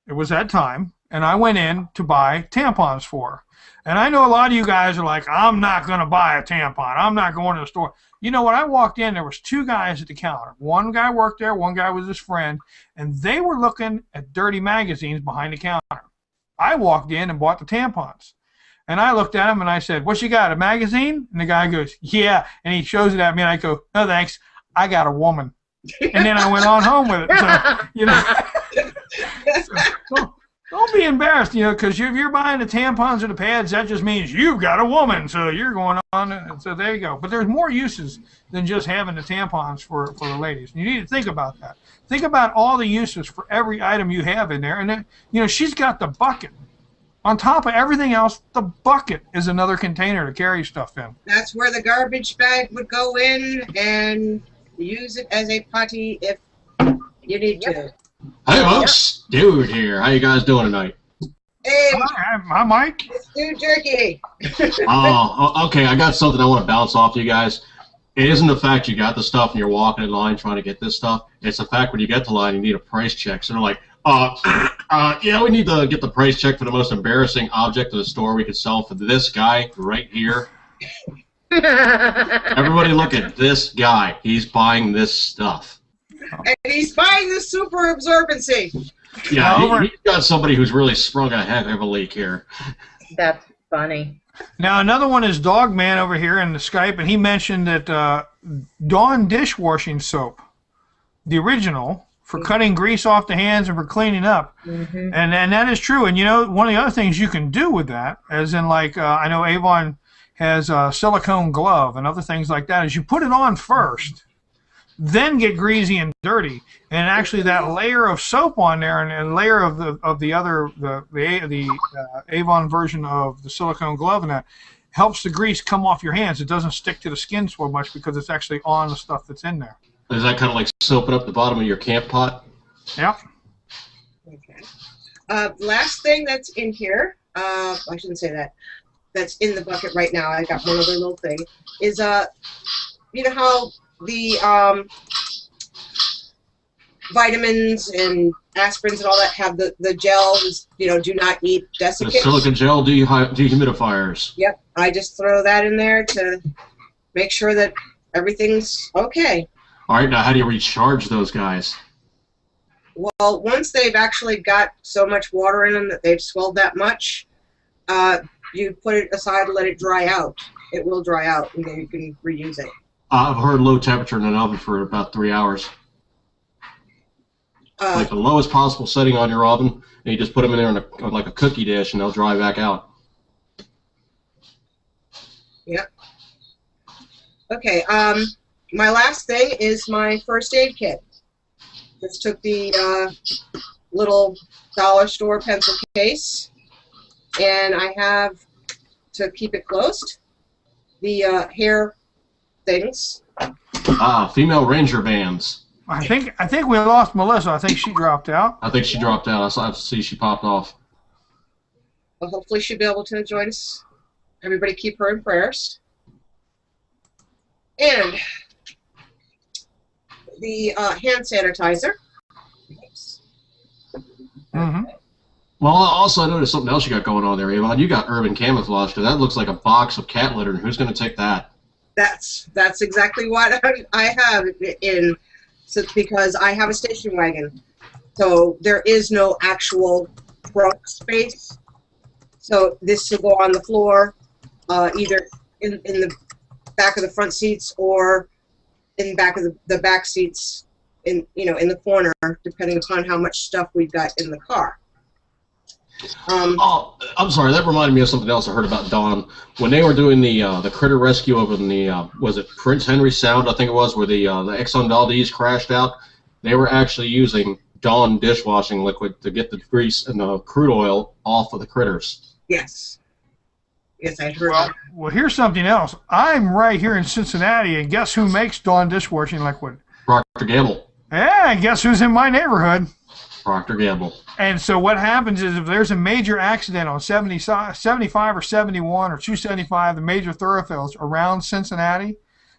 it was that time, and I went in to buy tampons for her. And I know a lot of you guys are like, I'm not going to buy a tampon. I'm not going to the store. You know, when I walked in, there was 2 guys at the counter. One guy worked there, one guy was his friend, and they were looking at dirty magazines behind the counter. I walked in and bought the tampons. And I looked at him and I said, what you got, a magazine? And the guy goes, yeah. And he shows it at me and I go, no thanks, I got a woman. And then I went on home with it. So, don't be embarrassed, because if you're buying the tampons or the pads, that just means you've got a woman. So you're going on. And so there you go. But there's more uses than just having the tampons for the ladies. You need to think about that. Think about all the uses for every item you have in there. And then, she's got the bucket. On top of everything else, the bucket is another container to carry stuff in. That's where the garbage bag would go in, and use it as a potty if you need to. Hey folks, Dude here. How you guys doing tonight? Hey, Hi, Mike. it's Dude Jerky. Oh, okay. I got something I want to bounce off you guys. It isn't the fact you got the stuff and you're walking in line trying to get this stuff. It's the fact when you get to line, you need a price check. So they're like, yeah, we need to get the price check for the most embarrassing object in the store we could sell for this guy right here. Everybody look at this guy. He's buying this stuff. And he's buying the super absorbency. Yeah, he's got somebody who's really sprung a heck of a leak here. That's funny. Now, another one is Dog Man over here in the Skype, and he mentioned that Dawn dishwashing soap, the original, for cutting grease off the hands and for cleaning up. And that is true. And, one of the other things you can do with that, as in, like, I know Avon has a silicone glove and other things like that, is you put it on first, then get greasy and dirty, and actually that layer of soap on there and a layer of the Avon version of the silicone glove and that helps the grease come off your hands. It doesn't stick to the skin so much because it's actually on the stuff that's in there. Is that kind of like soaping up the bottom of your camp pot? Yep. Okay. Last thing that's in here, I shouldn't say that. That's in the bucket right now. I got one other little thing. Is you know how the vitamins and aspirins and all that have the gels, do not eat desiccants. The silicone gel dehumidifiers. Yep, I just throw that in there to make sure that everything's okay. All right, now how do you recharge those guys? Well, once they've actually got so much water in them that they've swelled that much, you put it aside and let it dry out. It will dry out, and then you can reuse it. I've heard low temperature in an oven for about 3 hours. Like the lowest possible setting on your oven, and you just put them in there on like a cookie dish, and they'll dry back out. Yep. Okay. My last thing is my first aid kit. Just took the little dollar store pencil case, and I have, to keep it closed, the hair things. Female ranger bands. I think we lost Melissa. I think she dropped out. I think she dropped out. I see she popped off. Well, hopefully she'll be able to join us everybody keep her in prayers. And the hand sanitizer. Mm-hmm. Well, also I noticed something else you got going on there, Avon. You got urban camouflage, because that looks like a box of cat litter. Who's going to take that? That's exactly what I have in, so because I have a station wagon, so there is no actual trunk space. So this will go on the floor, either in the back of the front seats or in the back of the back seats, in the corner, depending upon how much stuff we've got in the car. Oh, I'm sorry. That reminded me of something else I heard about Dawn when they were doing the critter rescue over in the was it Prince Henry Sound? I think it was, where the Exxon Valdez crashed out. They were actually using Dawn dishwashing liquid to get the grease and the crude oil off of the critters. Yes. Yes, I heard that. Well, here's something else. I'm right here in Cincinnati, and guess who makes Dawn dishwashing liquid? Procter Gamble. Yeah, and guess who's in my neighborhood? Procter Gamble. And so what happens is if there's a major accident on 75 or 71 or 275, the major thoroughfares around Cincinnati,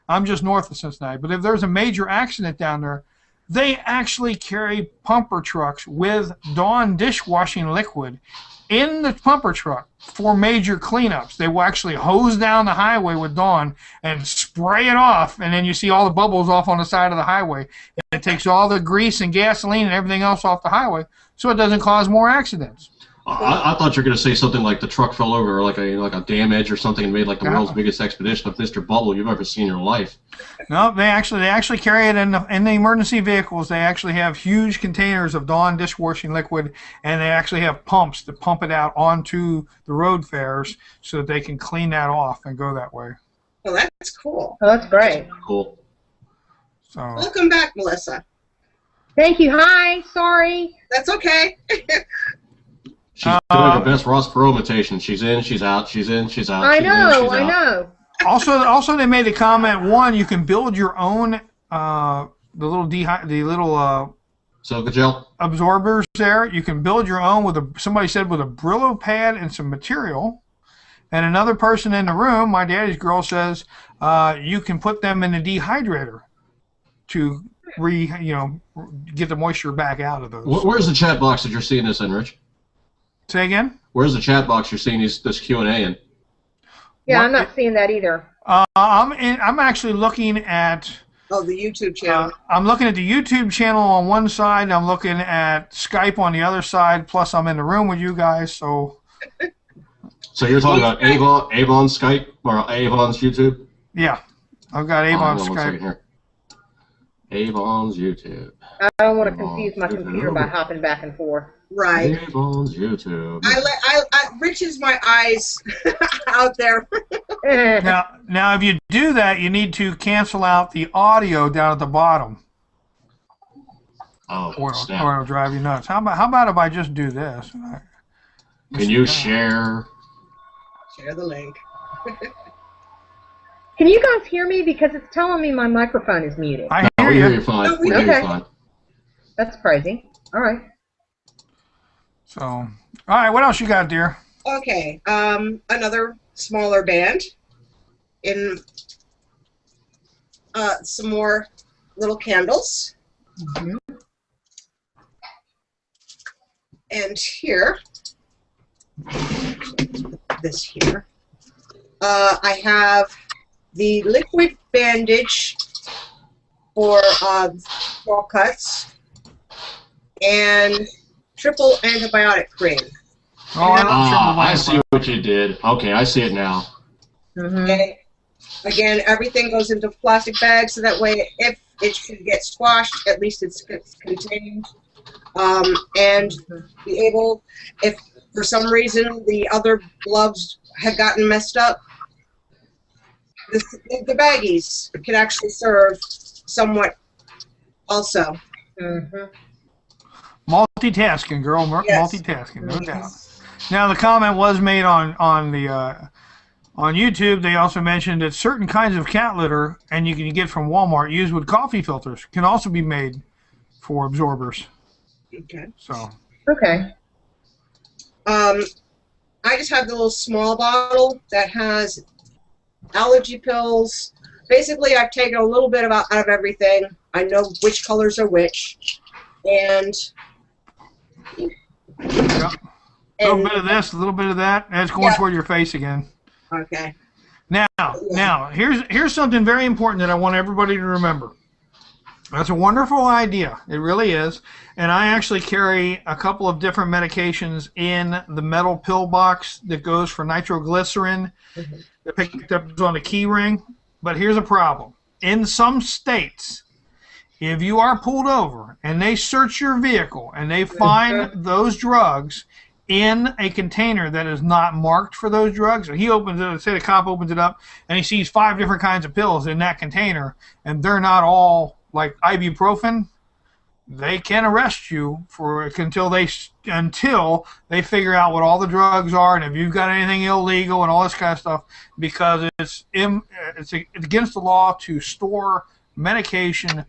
I'm just north of Cincinnati, but if there's a major accident down there, they actually carry pumper trucks with Dawn dishwashing liquid in the pumper truck for major cleanups. They will actually hose down the highway with Dawn and spray it off, and then you see all the bubbles off on the side of the highway. And it takes all the grease and gasoline and everything else off the highway, so it doesn't cause more accidents. I thought you were going to say something like the truck fell over, or like a dam edge or something, and made like the world's biggest expedition of Mr. Bubble you've ever seen in your life. No, they actually carry it in the emergency vehicles. They actually have huge containers of Dawn dishwashing liquid, and they actually have pumps that pump it out onto the road fares so that they can clean that off and go that way. Well, that's cool. Oh, that's great. Cool. So. Welcome back, Melissa. Thank you. Hi. Sorry. That's okay. She's doing her best Ross Perot imitation. She's in, she's out, she's in, she's out. I she's know. in, she's I out. know. Also, they made a comment. One, you can build your own the little Silica gel absorbers there. You can build your own with somebody said with a Brillo pad and some material. And another person in the room, my daddy's girl, says you can put them in the dehydrator to get the moisture back out of those. Where's the chat box that you're seeing this in, Rich? Say again? Where's the chat box you're seeing this Q&A in? Yeah, I'm not seeing that either. I'm actually looking at. Oh, the YouTube channel. I'm looking at the YouTube channel on one side. And I'm looking at Skype on the other side. Plus, I'm in the room with you guys. So. So you're talking about Avon's Skype or Avon's YouTube? Yeah, I've got Avon's Skype. Here. Avon's YouTube. I don't want to confuse my computer by hopping back and forth. Right. Avon's YouTube. Rich is my eyes out there. Now, if you do that, you need to cancel out the audio down at the bottom. Oh, or snap. it'll drive you nuts. How about if I just do this? Can you share? Share the link. Can you guys hear me? Because it's telling me my microphone is muted. I No, hear we hear you. you fine. No, we We hear okay. you fine. That's crazy. All right. So, all right, what else you got, dear? Okay. Another smaller band. In some more little candles. Mm-hmm. And here, this here, I have the liquid bandage for small cuts and triple antibiotic cream. Oh, I see what you did. Okay, I see it now. Mm-hmm. Okay. Again, everything goes into plastic bags, so that way, if it should get squashed, at least it's contained. And be able, if for some reason the other gloves had gotten messed up, the baggies can actually serve somewhat also. Mm-hmm. Multitasking, girl. Yes. Multitasking, no doubt. Now, the comment was made on YouTube. They also mentioned that certain kinds of cat litter, and you can get from Walmart, used with coffee filters, can also be made for absorbers. Okay. So. Okay. I just have the little small bottle that has allergy pills. Basically, I've taken a little bit out of everything. I know which colors are which, and A little bit of this, a little bit of that. That's going toward your face again. Okay. Now, here's something very important that I want everybody to remember. That's a wonderful idea. It really is. And I actually carry a couple of different medications in the metal pill box that goes for nitroglycerin. That picked up on the key ring. But here's a problem. In some states, if you are pulled over and they search your vehicle and they find those drugs in a container that is not marked for those drugs, or he opens it, say the cop opens it up, and he sees 5 different kinds of pills in that container, and they're not all like ibuprofen, they can arrest you for until they figure out what all the drugs are and if you've got anything illegal and all this kind of stuff, because it's against the law to store medication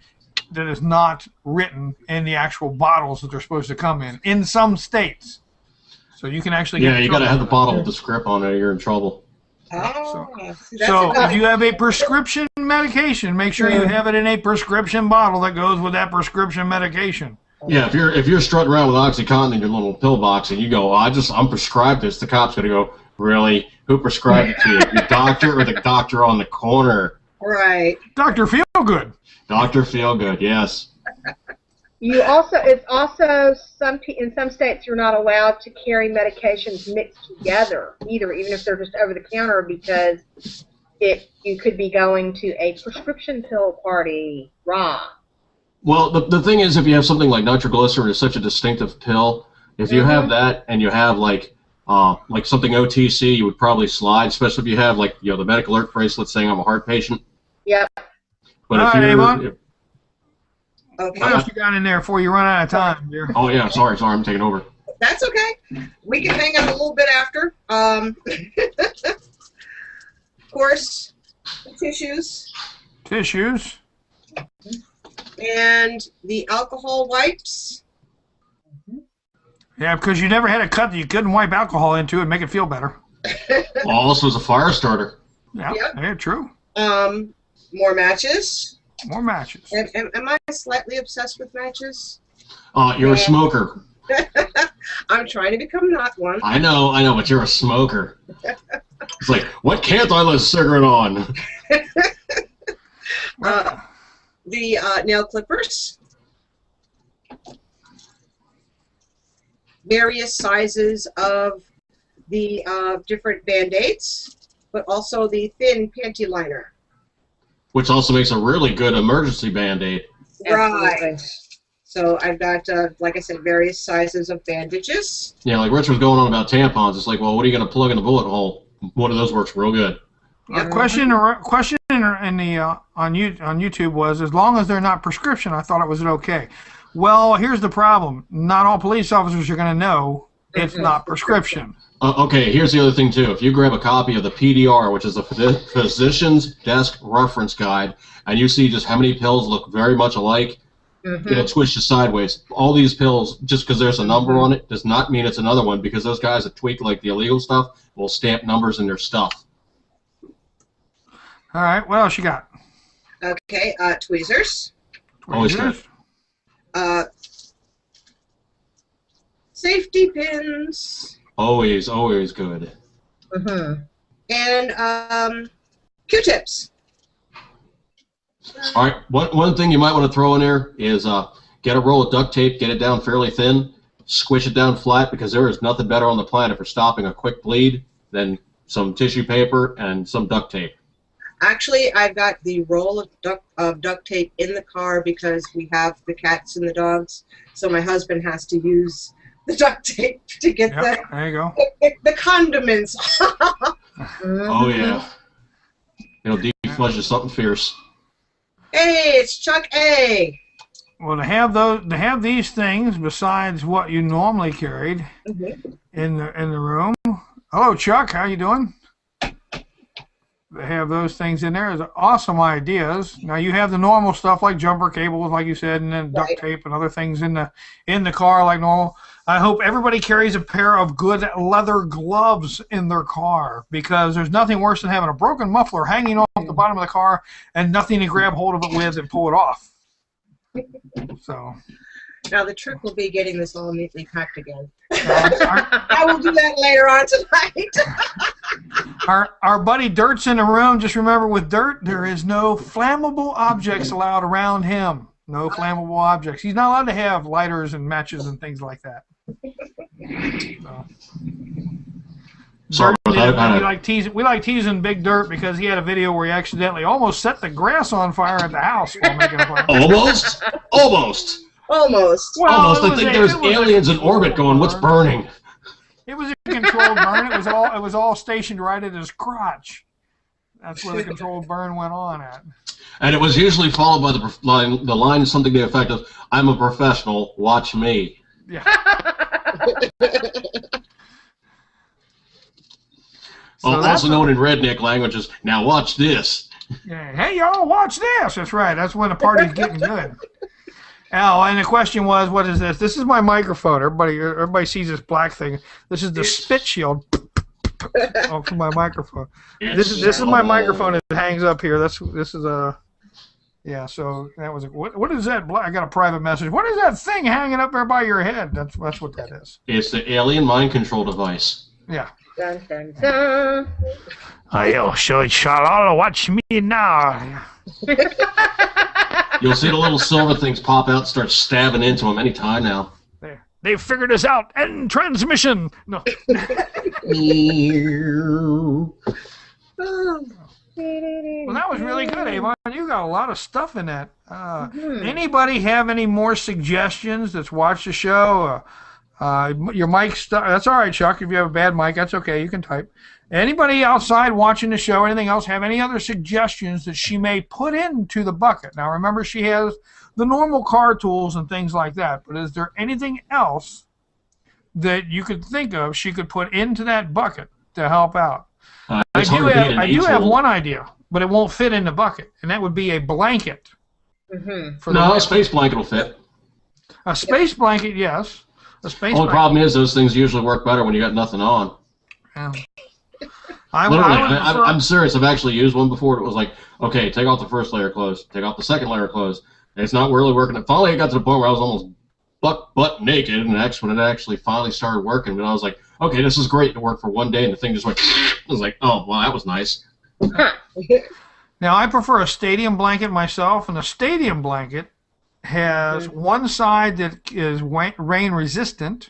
that is not written in the actual bottles that they're supposed to come in some states. So you can actually you got to have the bottle with the script on it, or you're in trouble. Oh, so if you have a prescription medication, make sure you have it in a prescription bottle that goes with that prescription medication. Yeah, if you're strutting around with OxyContin in your little pill box and you go, I'm prescribed this, the cop's gonna go, really? Who prescribed it to you? Your doctor or the doctor on the corner? Right. Dr. Feelgood. Dr. Feelgood, yes. It's also in some states you're not allowed to carry medications mixed together either, even if they're just over the counter, because you could be going to a prescription pill party. Well, the thing is, if you have something like nitroglycerin, is such a distinctive pill. If you have that and you have like something OTC, you would probably slide, especially if you have like the medical alert bracelet saying I'm a heart patient. Yep. But what else you got in there before you run out of time, dear? Oh yeah, sorry, I'm taking over. That's okay. We can hang out a little bit after. Of course, tissues. Tissues. And the alcohol wipes. Yeah, because you never had a cut that you couldn't wipe alcohol into and make it feel better. Also, as a fire starter. Yeah, true. More matches. More matches. Am I slightly obsessed with matches? You're a smoker. I'm trying to become not one. I know, but you're a smoker. It's like, what can't I let a cigarette on? The nail clippers. Various sizes of the different Band-Aids, but also the thin panty liner. Which also makes a really good emergency Band-Aid. Right. So I've got, like I said, various sizes of bandages. Yeah, like Rich was going on about tampons. It's like, well, what are you going to plug in the bullet hole? One of those works real good. Question in the on YouTube was, as long as they're not prescription, I thought it was okay. Well, here's the problem. Not all police officers are going to know it's not prescription. Okay, here's the other thing, too. If you grab a copy of the PDR, which is the Physician's Desk Reference Guide, and you see just how many pills look very much alike, it'll twist you sideways. All these pills, just because there's a number on it, does not mean it's another one, because those guys that tweak like the illegal stuff will stamp numbers in their stuff. All right, what else you got? Okay, tweezers. Always good. Safety pins. Always good. And Q-tips. All right, one thing you might want to throw in there is get a roll of duct tape, get it down fairly thin, squish it down flat, because there is nothing better on the planet for stopping a quick bleed than some tissue paper and some duct tape. Actually, I've got the roll of duct tape in the car because we have the cats and the dogs, so my husband has to use the duct tape to get there you go. the condiments. Oh yeah, it'll deflush you something fierce. Hey, it's Chuck A. Well, to have these things besides what you normally carried in the room. Hello, Chuck. How you doing? They have those things in there. It's awesome ideas. Now you have the normal stuff like jumper cables, like you said, and then duct tape and other things in the car like normal. I hope everybody carries a pair of good leather gloves in their car, because there's nothing worse than having a broken muffler hanging off the bottom of the car and nothing to grab hold of it with and pull it off. So. Now the trick will be getting this all neatly packed again. I will do that later on tonight. Our buddy Dirt's in the room. Just remember, with Dirt, there is no flammable objects allowed around him. No flammable objects. He's not allowed to have lighters and matches and things like that. So. We like teasing Big Dirt because he had a video where he accidentally almost set the grass on fire at the house while making a fire. Almost. Almost. Well, almost. I think there's aliens in orbit going, "What's burning?" It was a controlled burn. It was all stationed right at his crotch. That's where the controlled burn went on at. And it was usually followed by the line something to the effect of, "I'm a professional. Watch me." Yeah. Also known in redneck language as, "Now watch this." Yeah. Hey y'all, watch this. That's right. That's when the party's getting good. Al, and the question was, what is this? This is my microphone. Everybody sees this black thing. This is the spit shield for my microphone. This is my microphone. It hangs up here. This is a. Yeah. So that was what is that? I got a private message. What is that thing hanging up there by your head? That's what that is. It's the alien mind control device. Yeah. Dun, dun, dun. You shall all watch me now. You'll see the little silver things pop out and start stabbing into them any time now. They've figured us out. End transmission. No. Well, that was really good, Avon. You got a lot of stuff in that. Anybody have any more suggestions that's watched the show? Your mic stuff. That's all right, Chuck. If you have a bad mic, that's okay. You can type. Anybody outside watching the show, anything else, have any other suggestions that she may put into the bucket? Now, remember, she has the normal car tools and things like that, but is there anything else that you could think of she could put into that bucket to help out? I do have one idea, but it won't fit in the bucket, and that would be a blanket. No, a space blanket will fit. A space blanket, yes. Only problem is those things usually work better when you got nothing on. Yeah. I'm serious. I've actually used one before. It was like, okay, take off the first layer of clothes, take off the second layer of clothes. And it's not really working. And finally, I got to the point where I was almost butt naked, and when it actually finally started working, and I was like, okay, this is great to work for one day, and the thing just went. I was like, oh, well, that was nice. Now, I prefer a stadium blanket myself, and a stadium blanket has one side that is rain resistant.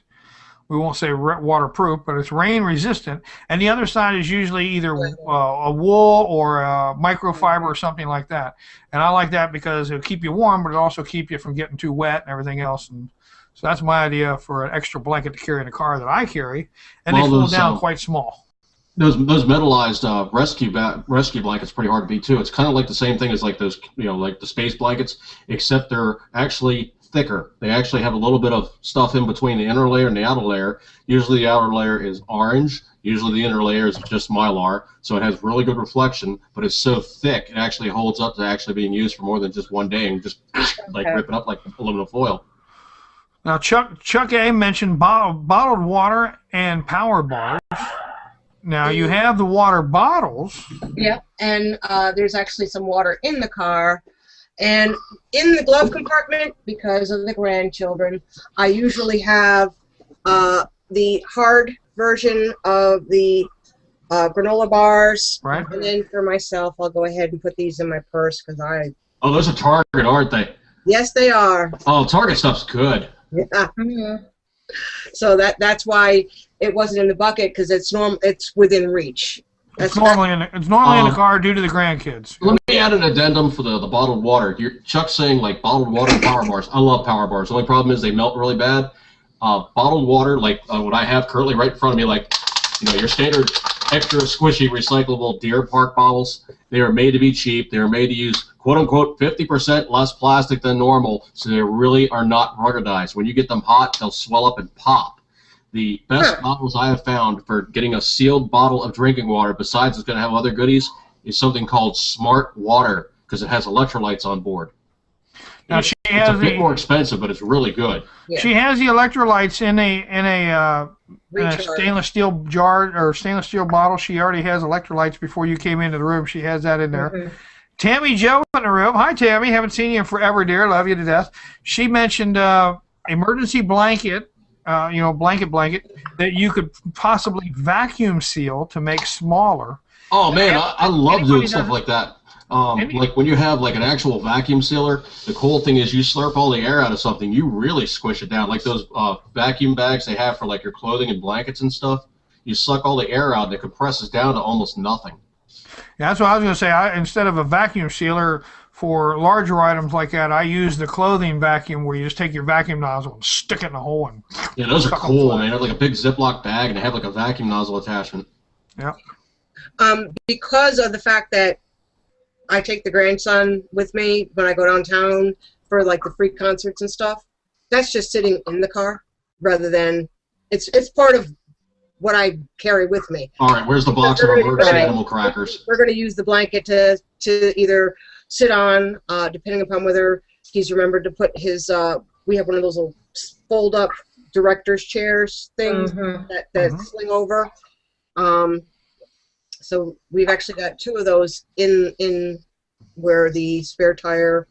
We won't say waterproof, but it's rain resistant, and the other side is usually either a wool or a microfiber or something like that. And I like that because it'll keep you warm, but it'll also keep you from getting too wet and everything else. And so that's my idea for an extra blanket to carry in the car that I carry, and they fold down quite small. Those metallized rescue blankets pretty hard to beat too. It's kind of like the same thing as like those, like the space blankets, except they're actually thicker. They actually have a little bit of stuff in between the inner layer and the outer layer. Usually the outer layer is orange. Usually the inner layer is just Mylar. So it has really good reflection, but it's so thick it actually holds up to actually being used for more than just one day and just like rip it up like aluminum foil. Now Chuck A mentioned bottled water and power bars. Now you have the water bottles. Yeah, and there's actually some water in the car. And in the glove compartment, because of the grandchildren, I usually have the hard version of the granola bars. Right. And then for myself, I'll go ahead and put these in my purse because I... Oh, those are Target, aren't they? Yes, they are. Oh, Target stuff's good. Yeah. Mm-hmm. So that's why it wasn't in the bucket, because it's within reach. It's normally in the car due to the grandkids. Let me add an addendum for the bottled water. Chuck's saying like bottled water and power bars. I love power bars. The only problem is they melt really bad. Bottled water, like what I have currently right in front of me, like your standard extra squishy recyclable Deer Park bottles. They are made to be cheap. They are made to use quote unquote 50% less plastic than normal, so they really are not ruggedized. When you get them hot, they'll swell up and pop. The best bottles I have found for getting a sealed bottle of drinking water, besides it's going to have other goodies, is something called Smart Water because it has electrolytes on board. Now it's a bit more expensive, but it's really good. Yeah. She has the electrolytes in a stainless steel jar or stainless steel bottle. She already has electrolytes before you came into the room. She has that in there. Mm-hmm. Tammy Jo in the room. Hi, Tammy. Haven't seen you in forever, dear. Love you to death. She mentioned emergency blanket, blanket that you could possibly vacuum seal to make smaller. Oh man, I love doing stuff like that. Like when you have like an actual vacuum sealer, the cool thing is you slurp all the air out of something, you really squish it down. Like those vacuum bags they have for like your clothing and blankets and stuff. You suck all the air out and it compresses down to almost nothing. Yeah, that's what I was going to say. Instead of a vacuum sealer for larger items like that, I use the clothing vacuum where you just take your vacuum nozzle and stick it in a hole. And yeah, those are cool, man. They're like a big Ziploc bag and they have like a vacuum nozzle attachment. Yeah. Because of the fact that I take the grandson with me when I go downtown for like the free concerts and stuff, that's just sitting in the car rather than it's part of what I carry with me. All right, where's the box of emergency animal crackers? We're going to use the blanket to either sit on, depending upon whether he's remembered to put his. We have one of those little fold-up director's chairs things that sling over. So we've actually got 2 of those in where the spare tire.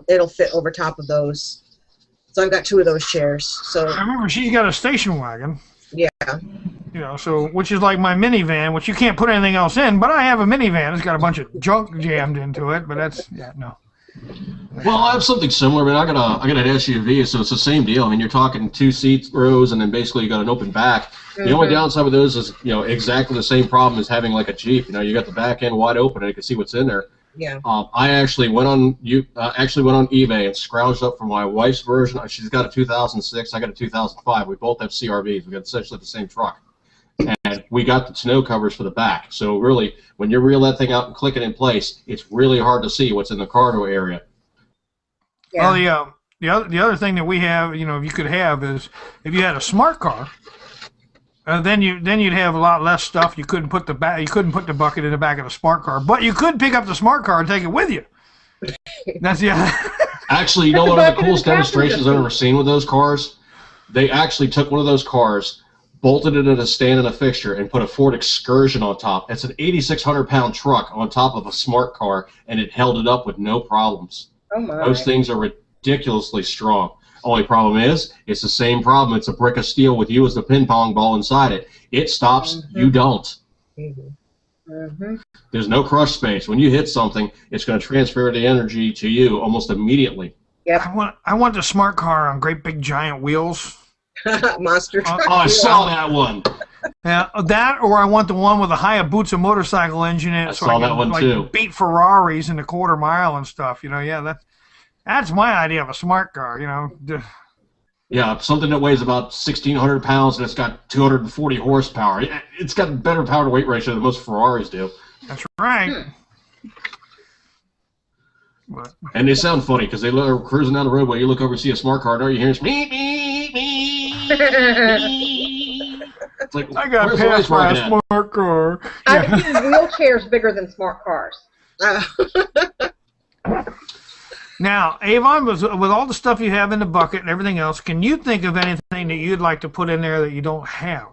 It'll fit over top of those. So I've got 2 of those chairs. So I remember she's got a station wagon. Yeah. You know, so which is like my minivan, which you can't put anything else in, but I have a minivan. It's got a bunch of junk jammed into it, but that's no. Well, I have something similar, but I got an SUV, so it's the same deal. I mean, you're talking 2 seat rows, and then basically you got an open back. The only downside with those is exactly the same problem as having like a Jeep. You got the back end wide open, and you can see what's in there. Yeah. I actually went on eBay and scrounged up for my wife's version. She's got a 2006. I got a 2005. We both have CRVs. We got essentially the same truck, and we got the tonneau covers for the back. So really, when you reel that thing out and click it in place, it's really hard to see what's in the cargo area. Yeah. Well, the other thing that we have, you could have is if you had a smart car. Then you'd have a lot less stuff. You couldn't put the bucket in the back of the smart car, but you could pick up the smart car and take it with you. That's Actually, one of the coolest demonstrations I've ever seen with those cars. They actually took one of those cars, bolted it at a stand and a fixture, and put a Ford Excursion on top. It's an 8,600-pound truck on top of a smart car, and it held it up with no problems. Oh my! Those things are ridiculously strong. Only problem is, it's the same problem. It's a brick of steel with you as the ping pong ball inside it. It stops, you don't. There's no crush space. When you hit something, it's going to transfer the energy to you almost immediately. Yep. I want the smart car on great big giant wheels. Monster truck. Oh, I saw that one. Yeah, that, or I want the one with a Hayabusa motorcycle engine in it. I saw that one too. Beat Ferraris in the quarter mile and stuff. That's my idea of a smart car, Yeah, something that weighs about 1,600 pounds and it's got 240 horsepower. It's got a better power-to-weight ratio than most Ferraris do. That's right. And they sound funny because they are cruising down the roadway. You look over and see a smart car, and all you hear is beep, beep, beep, beep. It's like, I got passed by a smart car. I've seen wheelchairs bigger than smart cars. Now, Avon, with all the stuff you have in the bucket and everything else, can you think of anything that you'd like to put in there that you don't have?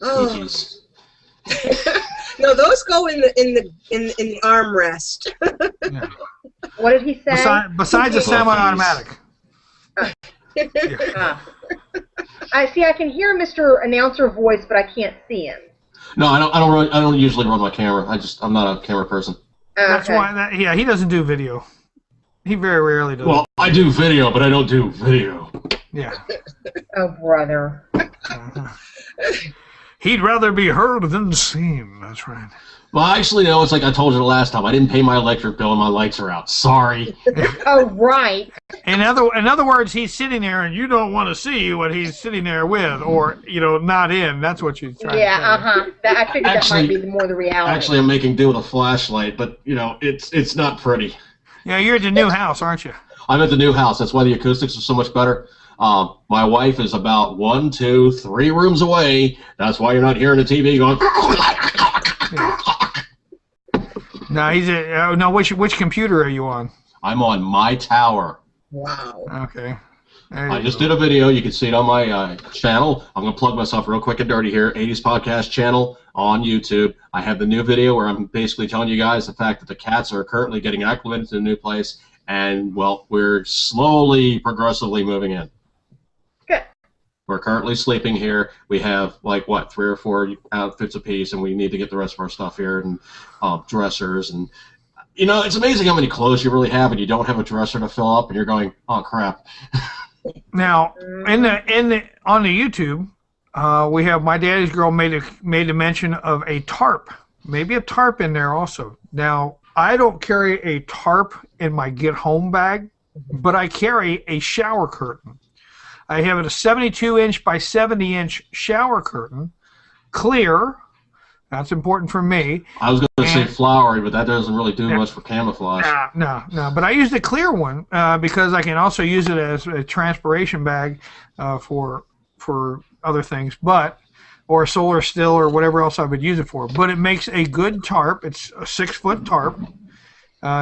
Oh. No, those go in the armrest. Yeah. What did he say? Besides a semi-automatic. I can hear Mr. Announcer voice, but I can't see him. No, I don't usually run my camera. I'm not a camera person. That's why. He doesn't do video. He very rarely does. Well, I do video, but I don't do video. Yeah. Oh, brother. He'd rather be heard than seen. That's right. Well, actually, no. It's like I told you the last time. I didn't pay my electric bill and my lights are out. Sorry. Oh, right. In other words, he's sitting there and you don't want to see what he's sitting there with, or not in. That's what you're trying to say. Yeah, I figured that might be more the reality. Actually, I'm making do with a flashlight, but it's not pretty. Yeah, you're at the new house, aren't you? I'm at the new house. That's why the acoustics are so much better. My wife is about 1, 2, 3 rooms away. That's why you're not hearing the TV going. No, he's a, no. Which computer are you on? I'm on my tower. Wow. Okay. I just did a video. You can see it on my channel. I'm going to plug myself real quick and dirty here. 80s Podcast channel on YouTube. I have the new video where I'm basically telling you guys the fact that the cats are currently getting acclimated to the new place, and, well, we're slowly, progressively moving in. Good. We're currently sleeping here. We have, like, what, 3 or 4 outfits apiece, and we need to get the rest of our stuff here, and dressers. And, you know, it's amazing how many clothes you really have, and you don't have a dresser to fill up, and you're going, oh, crap. Now, on the YouTube, we have my daddy's girl made a mention of a tarp, maybe a tarp in there also. Now, I don't carry a tarp in my get home bag, but I carry a shower curtain. I have a 72-inch by 70-inch shower curtain, clear. That's important for me. I was going to say flowery, but that doesn't really do much for camouflage. No. But I use the clear one because I can also use it as a transpiration bag for other things, or a solar still or whatever else I would use it for. But it makes a good tarp. It's a 6-foot tarp,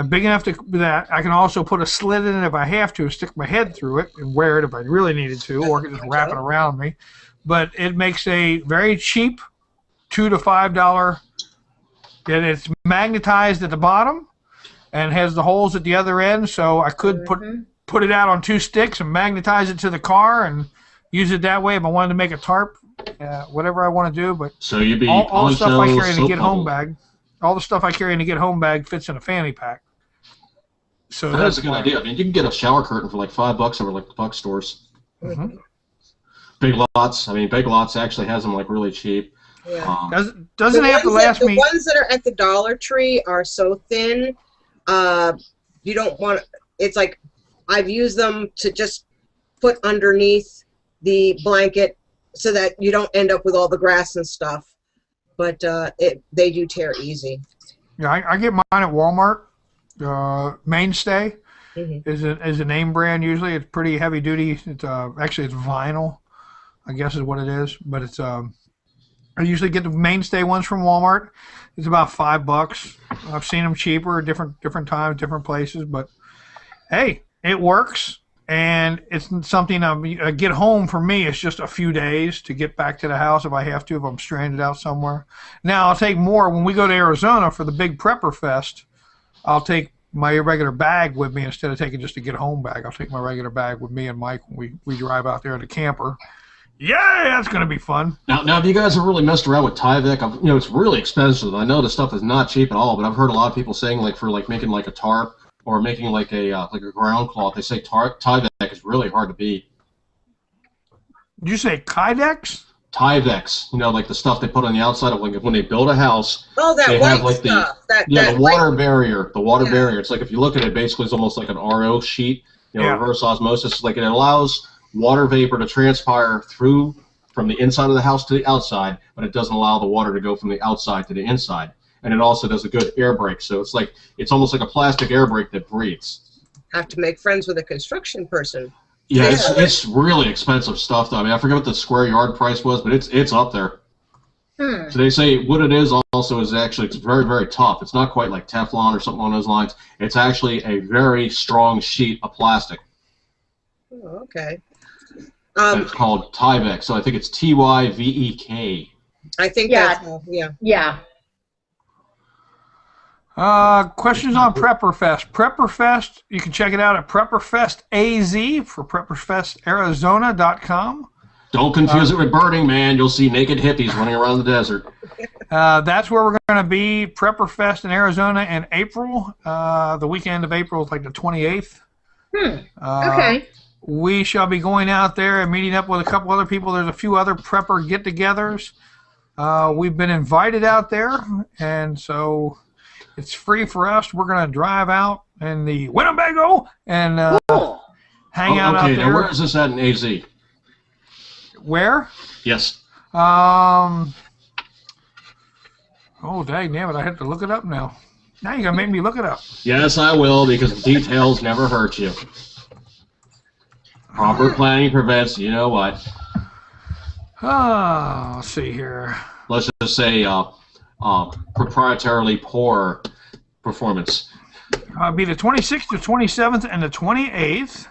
big enough that I can also put a slit in it if I have to, stick my head through it and wear it if I really needed to, or I can just wrap it around me. But it makes a very cheap $2 to $5, and it's magnetized at the bottom and has the holes at the other end, so I could put it out on 2 sticks and magnetize it to the car and use it that way if I wanted to make a tarp, whatever I want to do. But so you'd be all the stuff I carry in the get home bag, all the stuff I carry in the get home bag fits in a fanny pack. So that's a good idea. I mean, you can get a shower curtain for like $5 over like the buck stores. Big Lots. I mean, Big Lots actually has them like really cheap. Yeah. Doesn't have to last me. The ones that are at the Dollar Tree are so thin. You don't want. It's like I've used them to just put underneath the blanket so that you don't end up with all the grass and stuff. But they do tear easy. Yeah, I get mine at Walmart. Mainstay is a name brand. Usually, it's pretty heavy duty. It's actually it's vinyl, I guess is what it is. But it's I usually get the Mainstay ones from Walmart. It's about $5. I've seen them cheaper at different times, different places. But hey, it works, and it's something I get home for me. It's just a few days to get back to the house if I have to, if I'm stranded out somewhere. Now I'll take more when we go to Arizona for the big Prepper Fest. I'll take my regular bag with me instead of taking just a get home bag. I'll take my regular bag with me and Mike when we drive out there in the camper. Yeah, that's going to be fun. Now, if you guys have really messed around with Tyvek, you know, it's really expensive. I know the stuff is not cheap at all, but I've heard a lot of people saying, like, for like making like a tarp or making like a ground cloth, they say Tyvek is really hard to beat. Did you say Kydex? Tyvek, you know, like the stuff they put on the outside of like when they build a house. Oh, that they white have, like, stuff. The water barrier. The water barrier. It's like if you look at it, basically it's almost like an RO sheet. You know, reverse osmosis. Like it allows water vapor to transpire through from the inside of the house to the outside, but it doesn't allow the water to go from the outside to the inside. And it also does a good air brake. So it's almost like a plastic air brake that breathes. Have to make friends with a construction person. Yeah, it's really expensive stuff, though. I mean, I forget what the square yard price was, but it's up there. So they say what it is also is actually it's very, very tough. It's not quite like Teflon or something along those lines. It's actually a very strong sheet of plastic. Oh, okay. It's called Tyvek, so I think it's Tyvek. I think that's Yeah. Questions on Prepper Fest. Prepper Fest, you can check it out at Prepper Fest AZ for PrepperFestArizona.com. Don't confuse it with Burning Man. You'll see naked hippies running around the desert. That's where we're going to be, Prepper Fest in Arizona in April. The weekend of April is like the 28th. Okay. We shall be going out there and meeting up with a couple other people. There's a few other prepper get-togethers. We've been invited out there, and so it's free for us. We're going to drive out in the Winnebago and hang out out there. Now where is this at in AZ? Where? Yes. Oh, dang, damn it. I have to look it up now. Now you're going to make me look it up. Yes, I will, because the details never hurt you. Proper planning prevents, you know what? Let's see here. Let's just say proprietarily poor performance? It'll be the 26th, the 27th, and the 28th.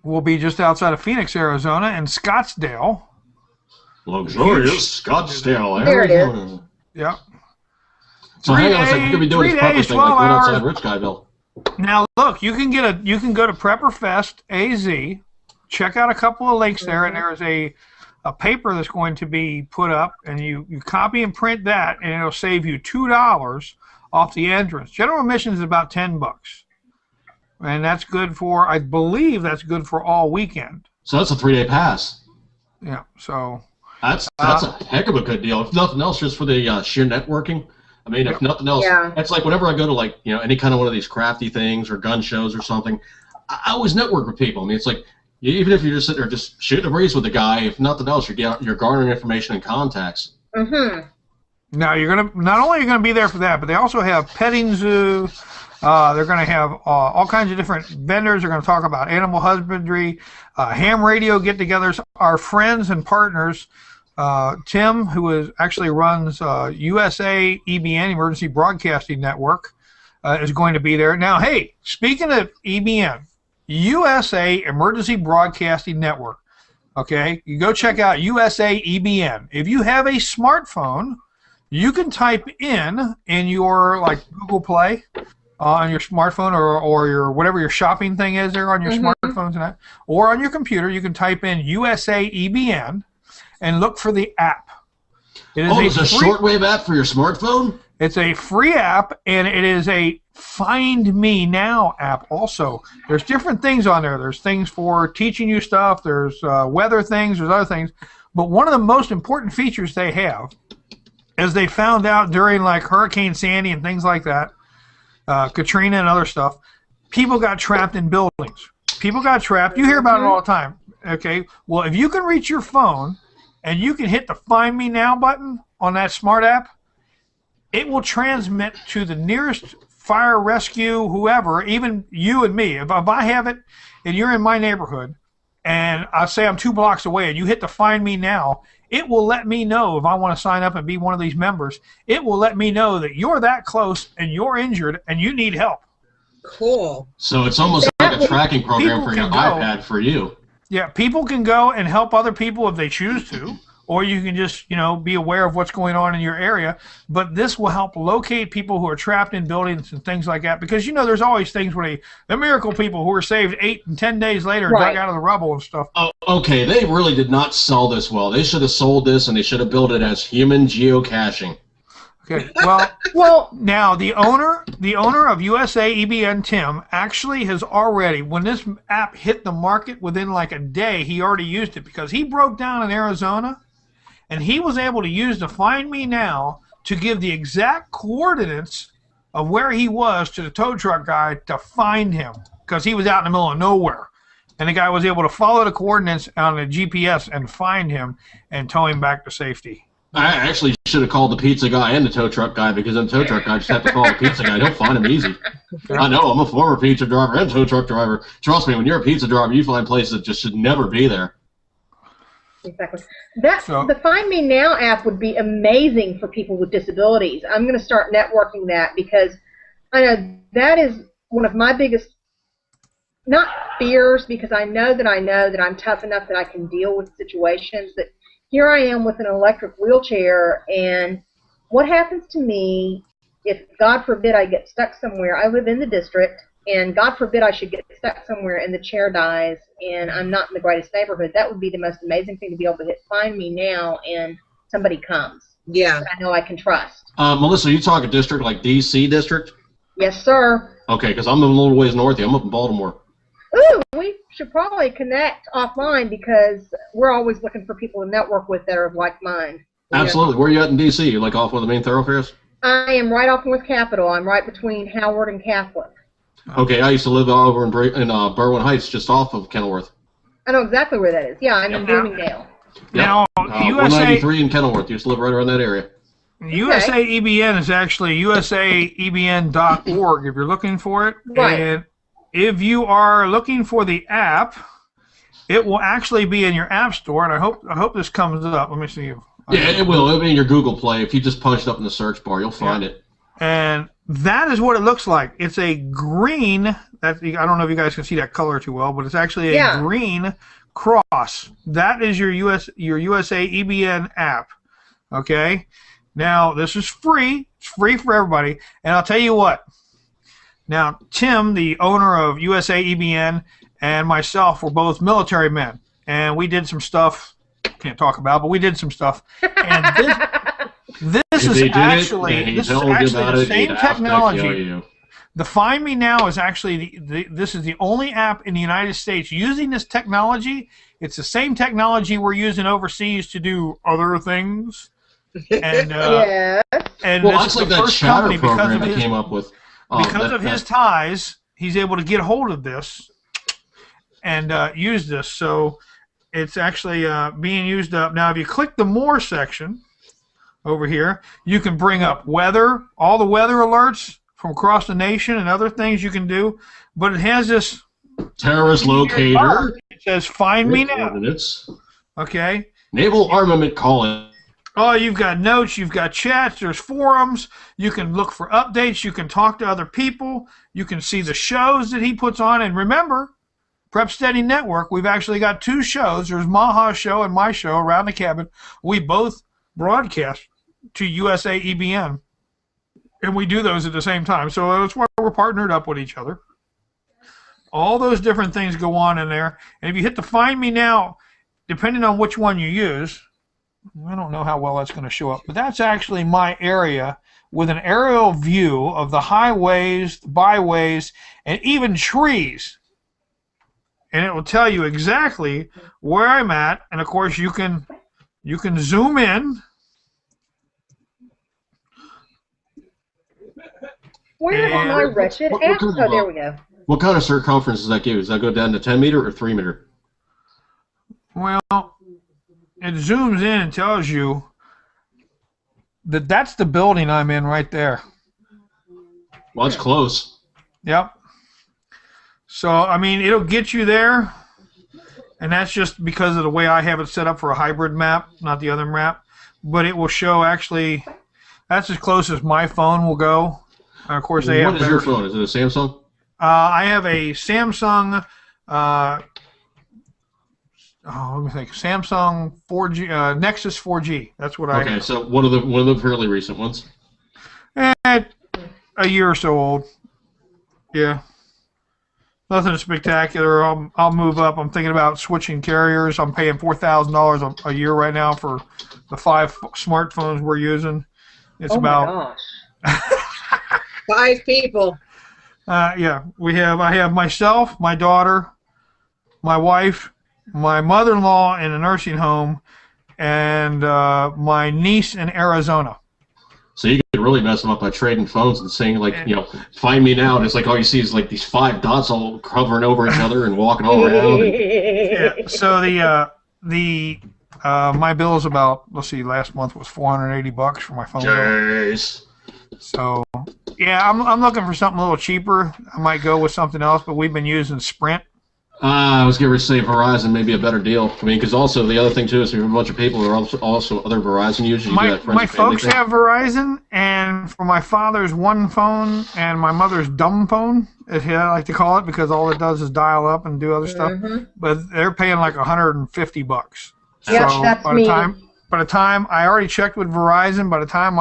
We'll be just outside of Phoenix, Arizona, and Scottsdale. Luxurious Scottsdale, There it is. Arizona. Yep. So hang on a second. You could be doing this prepper thing like right outside Rich Guyville. Now look, you can go to Prepperfest AZ, check out a couple of links there, and there's a paper that's going to be put up, and you copy and print that, and it'll save you $2 off the entrance. General admission is about $10, and that's good for, I believe, that's good for all weekend. So that's a 3-day pass. Yeah. So that's a heck of a good deal. If nothing else, just for the sheer networking. I mean, if nothing else, it's like whenever I go to, like, you know, any kind of one of these crafty things or gun shows or something, I always network with people. I mean, it's like, even if you're just sitting there just shooting a breeze with the guy, if nothing else, you're garnering information and contacts. Mm-hmm. Now not only are you gonna be there for that, but they also have petting zoo. They're gonna have all kinds of different vendors. They're gonna talk about animal husbandry, ham radio get-togethers. Our friends and partners. Tim, who actually runs USA EBN, Emergency Broadcasting Network, is going to be there. Now, hey, speaking of EBN, USA Emergency Broadcasting Network, okay? You go check out USA EBN. If you have a smartphone, you can type in your, like, Google Play on your smartphone or your whatever your shopping thing is there on your smartphones and that, or on your computer, you can type in USA EBN and look for the app. It's a shortwave app for your smartphone? It's a free app, and it is a Find Me Now app also. There's different things on there. There's things for teaching you stuff. There's weather things. There's other things. But one of the most important features they have, as they found out during, like, Hurricane Sandy and things like that, Katrina and other stuff, people got trapped in buildings. People got trapped. You hear about it all the time. Okay? Well, if you can reach your phone and you can hit the Find Me Now button on that smart app, it will transmit to the nearest fire rescue, whoever, even you and me. If I have it and you're in my neighborhood and I say I'm 2 blocks away and you hit the Find Me Now, it will let me know if I want to sign up and be one of these members. It will let me know that you're that close and you're injured and you need help. Cool. So it's almost like a tracking program for your iPad for you. Yeah, people can go and help other people if they choose to, or you can just, be aware of what's going on in your area. But this will help locate people who are trapped in buildings and things like that, because, there's always things where the miracle people who were saved 8 and 10 days later and dug out of the rubble and stuff. Oh, okay, they really did not sell this well. They should have sold this, and they should have built it as human geocaching. Okay, well, now the owner of USA EBN, Tim, actually has already, when this app hit the market within like a day, he already used it because he broke down in Arizona, and he was able to use the Find Me Now to give the exact coordinates of where he was to the tow truck guy to find him, because he was out in the middle of nowhere. And the guy was able to follow the coordinates on the GPS and find him and tow him back to safety. I actually should have called the pizza guy and the tow truck guy, because the tow truck guy just have to call the pizza guy. He'll find him easy. I know, I'm a former pizza driver and tow truck driver. Trust me, when you're a pizza driver, you find places that just should never be there. Exactly. The Find Me Now app would be amazing for people with disabilities. I'm going to start networking that, because I know that is one of my biggest, not fears, because I know that I'm tough enough that I can deal with situations. That here I am with an electric wheelchair, and what happens to me if, God forbid, I get stuck somewhere? I live in the district, and God forbid I should get stuck somewhere and the chair dies and I'm not in the greatest neighborhood. That would be the most amazing thing, to be able to hit Find Me Now and somebody comes. Yeah. That I know I can trust. Melissa, you talking district like DC district? Yes, sir. Okay, because I'm a little ways north of you. I'm up in Baltimore. Ooh, we should probably connect offline, because we're always looking for people to network with that are of like mind. Absolutely. Where are you at in DC? You like off one of the main thoroughfares? I am right off North Capitol. I'm right between Howard and Catholic. Okay, I used to live over in Berwyn Heights, just off of Kenilworth. I know exactly where that is. Yeah, I'm in Bloomingdale. Now, USA 193 in Kenilworth. Used to live right around that area. USA EBN is actually usaebn.org if you're looking for it. Right. And if you are looking for the app, it will actually be in your app store, and I hope this comes up. Let me see. Yeah, it will. It'll be in your Google Play. If you just punch it up in the search bar, you'll find it. And that is what it looks like. It's a green. That I don't know if you guys can see that color too well, but it's actually a green cross. That is your USA EBN app. Okay. Now this is free. It's free for everybody. And I'll tell you what. Now Tim, the owner of USA EBN, and myself were both military men, and we did some stuff. Can't talk about, but we did some stuff. And this is actually the same technology. The Find Me Now is actually this is the only app in the United States using this technology. It's the same technology we're using overseas to do other things. And and well, that's like that chatter program that came up with. Because of his ties, he's able to get hold of this and use this. So it's actually being used up. Now, if you click the More section over here, you can bring up weather, all the weather alerts from across the nation and other things you can do. But it has this terrorist locator. It says Find Me Now. Okay. Naval armament calling. Oh, you've got notes, you've got chats, there's forums, you can look for updates, you can talk to other people, you can see the shows that he puts on. And remember, Prep Steady Network, we've actually got 2 shows. There's Maha's show and my show, Around the Cabin. We both broadcast to USA EBN, and we do those at the same time. So that's why we're partnered up with each other. All those different things go on in there. And if you hit the Find Me Now, depending on which one you use, I don't know how well that's going to show up, but that's actually my area with an aerial view of the highways, the byways, and even trees. And it will tell you exactly where I'm at. And of course, you can zoom in. Where is my wretched app? Oh, there we go. What kind of circumference does that give? Does that go down to 10 meter or 3 meter? Well, it zooms in and tells you that that's the building I'm in right there. Well, it's close. Yep. So, I mean, it'll get you there, and that's just because of the way I have it set up for a hybrid map, not the other map. But it will show actually, that's as close as my phone will go. Of course, they have. What is your phone? Is it a Samsung? I have a Samsung. Let me think. Samsung 4G, Nexus 4G. That's what I have. Okay, so one of the fairly recent ones. A year or so old. Yeah. Nothing spectacular. I'll move up. I'm thinking about switching carriers. I'm paying $4,000 a year right now for the 5 smartphones we're using. It's about. My gosh. 5 people. Yeah, I have myself, my daughter, my wife, my mother-in-law in a nursing home, and my niece in Arizona. So you could really mess them up by trading phones and saying, like, Find Me Now. And it's like all you see is like these 5 dots all hovering over each other and walking all around. Yeah. So my bill is about, let's see, last month was $480 for my phone. Jeez. So yeah, I'm looking for something a little cheaper. I might go with something else, but we've been using Sprint. I was going to say Verizon may be a better deal. I mean, because also the other thing too is we have a bunch of people who are also other Verizon users. My folks have Verizon, and for my father's one phone and my mother's dumb phone, I like to call it, because all it does is dial up and do other stuff. But they're paying like $150. Yeah, so that's by the time I already checked with Verizon, by the time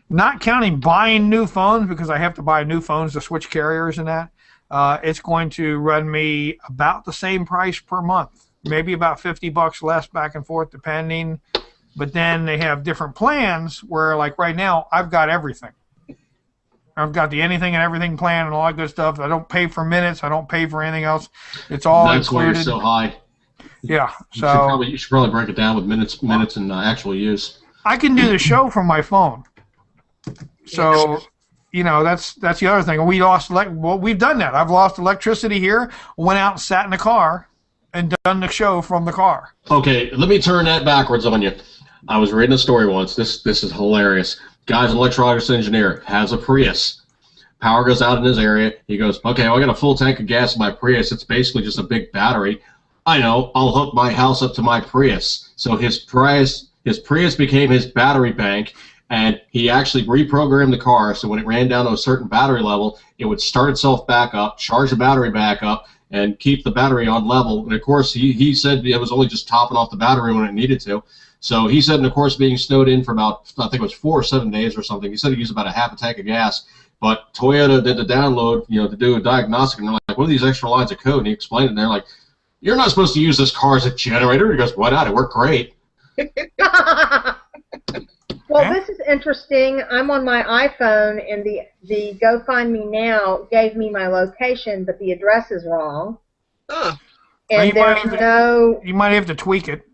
not counting buying new phones, because I have to buy new phones to switch carriers and that. It's going to run me about the same price per month, maybe about $50 less back and forth depending. But then they have different plans where, like right now, I've got everything. I've got the anything and everything plan and all that good stuff. I don't pay for minutes. I don't pay for anything else. It's all That's included. Why you're so high. Yeah. So you should probably break it down with minutes and actual use. I can do the show from my phone. So. That's the other thing. We've done that. I've lost electricity here, went out and sat in the car and done the show from the car. Okay, let me turn that backwards on you. I was reading a story once. This is hilarious. Guy's an electronics engineer, has a Prius. Power goes out in his area. He goes, okay, well, I got a full tank of gas in my Prius. It's basically just a big battery. I know, I'll hook my house up to my Prius. So his Prius became his battery bank, And he actually reprogrammed the car so when it ran down to a certain battery level, it would start itself back up, charge the battery back up, and keep the battery on level. And of course, he said it was only just topping off the battery when it needed to. So he said, and of course, being snowed in for about, I think it was 4 or 7 days or something, he said he used about a half a tank of gas. But Toyota did the download, to do a diagnostic, and they're like, what are these extra lines of code? And he explained it, and they're like, you're not supposed to use this car as a generator. He goes, why not? It worked great. Well, this is interesting. I'm on my iPhone, and the Go Find Me Now gave me my location, but the address is wrong. Huh. And you might have to tweak it.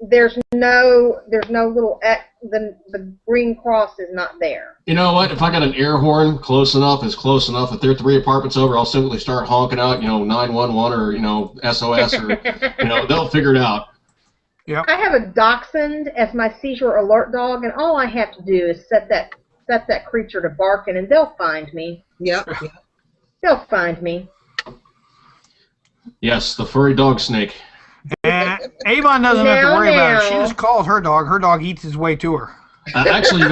There's no little X. The green cross is not there. You know what? If I got an air horn close enough, it's close enough. If they're 3 apartments over, I'll simply start honking out, 911 or SOS or they'll figure it out. Yep. I have a dachshund as my seizure alert dog, and all I have to do is set that creature to barking, and they'll find me. Yep. They'll find me. Yes, the furry dog snake. And Avon doesn't have to worry about it. She just calls her dog. Her dog eats his way to her. Actually,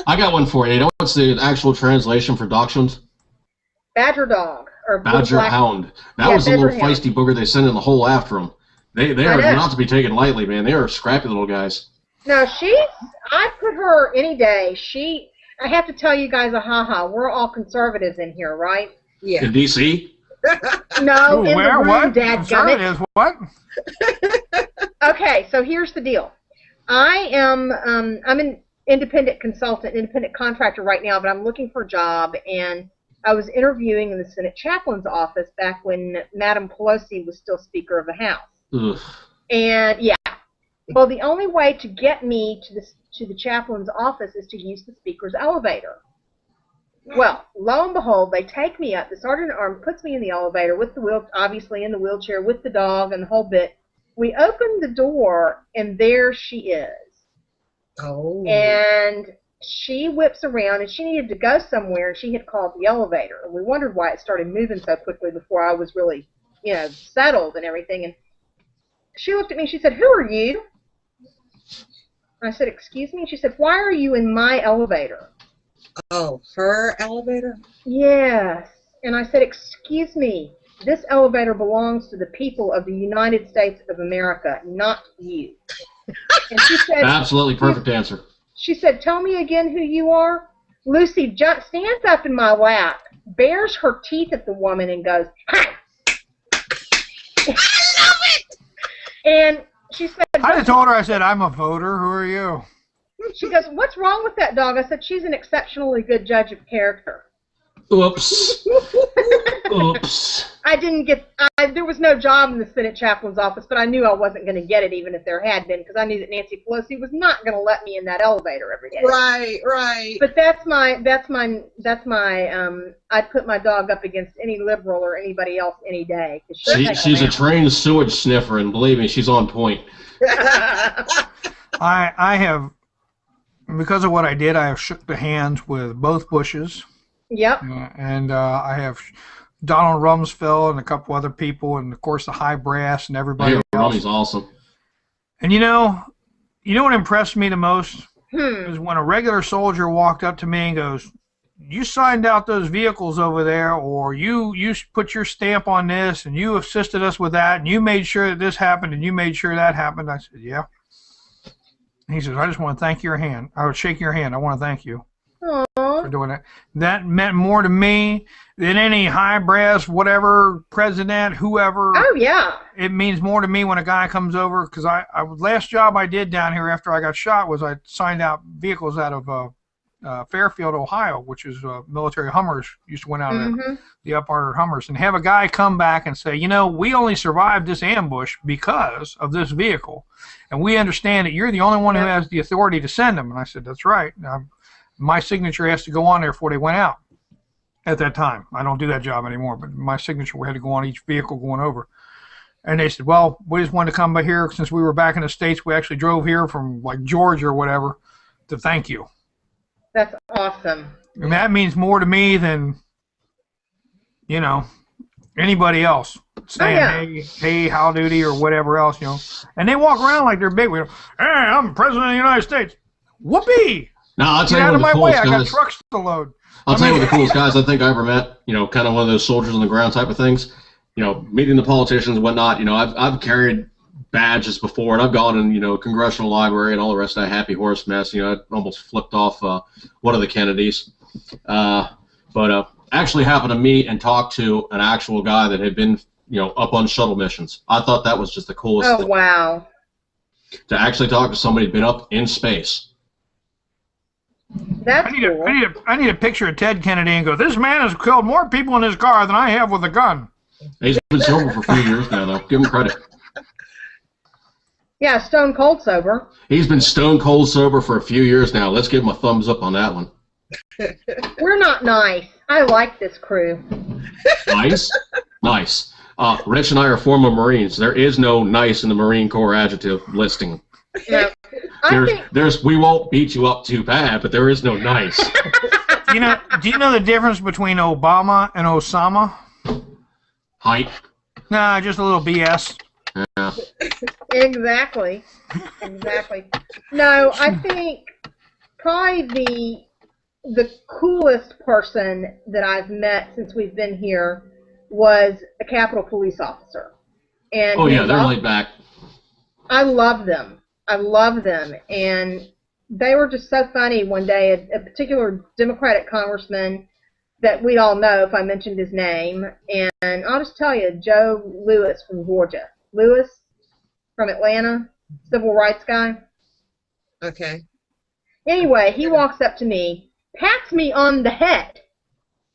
I got one for you. You know what's the actual translation for dachshund? Badger dog. Or Badger hound. That was the little feisty booger they sent in the hole after him. They are not to be taken lightly, man. They are scrappy little guys. No, I put her any day. I have to tell you guys we're all conservatives in here, right? Yeah. In D.C.? No, in the room, what? dadgummit. What? Okay, so here's the deal. I'm an independent consultant, independent contractor right now, but I'm looking for a job, and I was interviewing in the Senate chaplain's office back when Madam Pelosi was still Speaker of the House. Ugh. And well, the only way to get me to the chaplain's office is to use the speaker's elevator. Well, lo and behold, they take me up. The sergeant at arms puts me in the elevator with obviously in the wheelchair with the dog and the whole bit. We open the door, and there she is. Oh. And she whips around, and she needed to go somewhere, and she had called the elevator. And we wondered why it started moving so quickly before I was really, settled and everything. And she looked at me, and she said, "Who are you?" I said, "Excuse me?" And she said, "Why are you in my elevator?" Oh, her elevator? Yes. And I said, "Excuse me, this elevator belongs to the people of the United States of America, not you." And she said, absolutely perfect answer. She said, "Tell me again who you are." Lucy stands up in my lap, bares her teeth at the woman, and goes, "Hi." I love it! And she said, I told her, I said, "I'm a voter. Who are you?" She goes, "What's wrong with that dog?" I said, "She's an exceptionally good judge of character." Oops. Oops. There was no job in the Senate chaplain's office, but I knew I wasn't going to get it even if there had been, because I knew that Nancy Pelosi was not going to let me in that elevator every day. Right. But that's my I'd put my dog up against any liberal or anybody else any day. She's a trained sewage sniffer, and believe me, she's on point. I have, because of what I did, I have shook the hands with both Bushes. Yep. And I have Donald Rumsfeld and a couple other people, and of course the high brass and everybody else. Rummy's awesome. And you know what impressed me the most is when a regular soldier walked up to me and goes, "You signed out those vehicles over there, or you put your stamp on this, and you assisted us with that, and you made sure that this happened, and you made sure that happened." I said, "Yeah." And he says, "I just want to thank your hand. I would shake your hand. I want to thank you." For doing it. That meant more to me than any high brass, whatever, president, whoever. Oh, yeah. It means more to me when a guy comes over, because last job I did down here after I got shot was I signed out vehicles out of Fairfield, Ohio, which is military Hummers, used to went out of the up-ordered Hummers, and have a guy come back and say, we only survived this ambush because of this vehicle, and we understand that you're the only one who has the authority to send them. And I said, "That's right. My signature has to go on there before they went out at that time. I don't do that job anymore, but my signature had to go on each vehicle going over." And they said, "Well, we just wanted to come by here since we were back in the States. We actually drove here from like Georgia or whatever to thank you." That's awesome. And that means more to me than, anybody else saying, hey, how duty or whatever else, And they walk around like they're big. "Hey, I'm President of the United States." Whoopee! Now, I'll tell Get you out of one of my the way. coolest I got guys. trucks to load. I'll tell you one of the coolest guys I think I ever met. You know, kind of one of those soldiers on the ground type of things. You know, meeting the politicians and whatnot. You know, I've carried badges before, and I've gone in, you know, Congressional Library and all the rest of that happy horse mess. You know, I almost flipped off one of the Kennedys. But actually happened to meet and talk to an actual guy that had been, you know, up on shuttle missions. I thought that was just the coolest Oh, thing. wow. To actually talk to somebody who'd been up in space. That's cool. I need a picture of Ted Kennedy and go, this man has killed more people in his car than I have with a gun. He's been sober for a few years now, though. Give him credit. Yeah, stone cold sober. He's been stone cold sober for a few years now. Let's give him a thumbs up on that one. We're not nice. I like this crew. Nice? Nice. Rich and I are former Marines. There is no nice in the Marine Corps adjective listing. No. We won't beat you up too bad, but there is no nice. Do you know the difference between Obama and Osama? Height. Nah, just a little BS. Yeah. Exactly. Exactly. No, I think probably the coolest person that I've met since we've been here was a Capitol Police officer. And Oh, yeah, they're laid back. I love them. I love them. And they were just so funny one day. A particular Democratic congressman that we all know, if I mentioned his name, and I'll just tell you, Joe Lewis from Georgia. Lewis from Atlanta, civil rights guy. Okay. Anyway, he walks up to me, pats me on the head.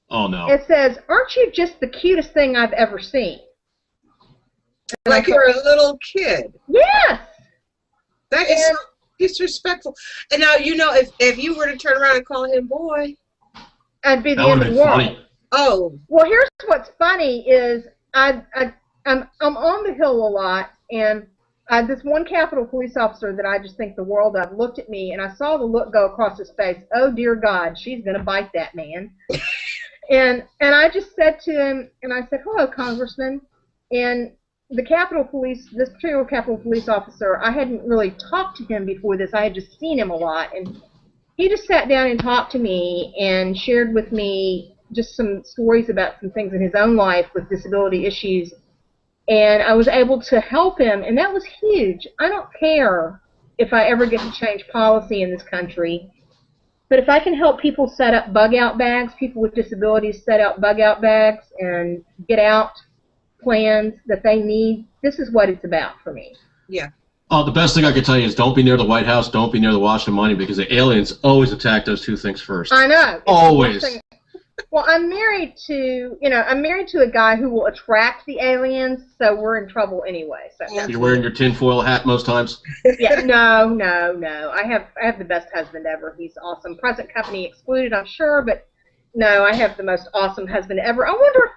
Oh, no. It says, "Aren't you just the cutest thing I've ever seen?" And Like you're a little kid. Yes. That is so disrespectful. And now, you know, if you were to turn around and call him boy, I'd be the That end would of have the been world. funny. Oh. Well, here's what's funny is I'm on the Hill a lot, and this one Capitol Police officer that I just think the world of looked at me, and I saw the look go across his face. Oh, dear God, she's going to bite that man. and I just said to him, and I said, "Hello, Congressman." And the Capitol Police, this particular Capitol Police officer, I hadn't really talked to him before this. I had just seen him a lot, and he just sat down and talked to me and shared with me just some stories about some things in his own life with disability issues. And I was able to help him, and that was huge. I don't care if I ever get to change policy in this country, but if I can help people set up bug-out bags, people with disabilities set out bug-out bags and get out plans that they need, this is what it's about for me. yeah. The best thing I can tell you is don't be near the White House, don't be near the Washington Monument, because the aliens always attack those two things first. I know. It's Always. the worst thing. Well, I'm married to a guy who will attract the aliens, so we're in trouble anyway. So You're wearing your tinfoil hat most times? yeah, no. I have the best husband ever. He's awesome. Present company excluded, I'm sure, but no, I have the most awesome husband ever. I wonder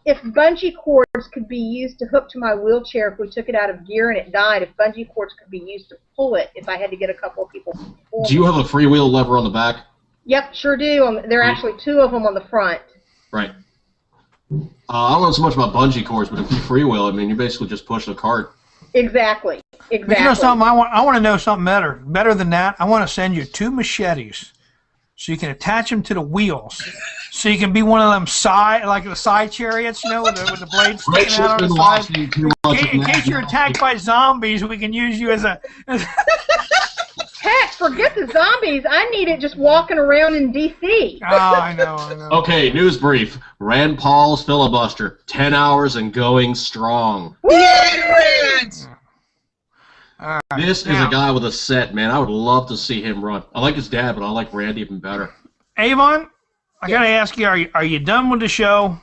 if bungee cords could be used to hook to my wheelchair if we took it out of gear and it died. If bungee cords could be used to pull it, if I had to get a couple of people to pull Do you have a freewheel lever on the back? Yep, sure do. There are actually two of them on the front. Right. I don't know so much about bungee cords, but if you freewheel, I mean, you basically just push the cart. Exactly. But you know something? I want to know something better than that. I want to send you 2 machetes, so you can attach them to the wheels, so you can be one of them the side chariots, you know, with the blades sticking out on the side. In case you're attacked by zombies, we can use you as a. Heck, forget the zombies. I need it just walking around in D.C. Oh, I know. Okay, news brief. Rand Paul's filibuster, 10 hours and going strong. Yeah, All right. This is a guy with a set, man. I would love to see him run. I like his dad, but I like Rand even better. Avon, I gotta ask you, are you done with the show?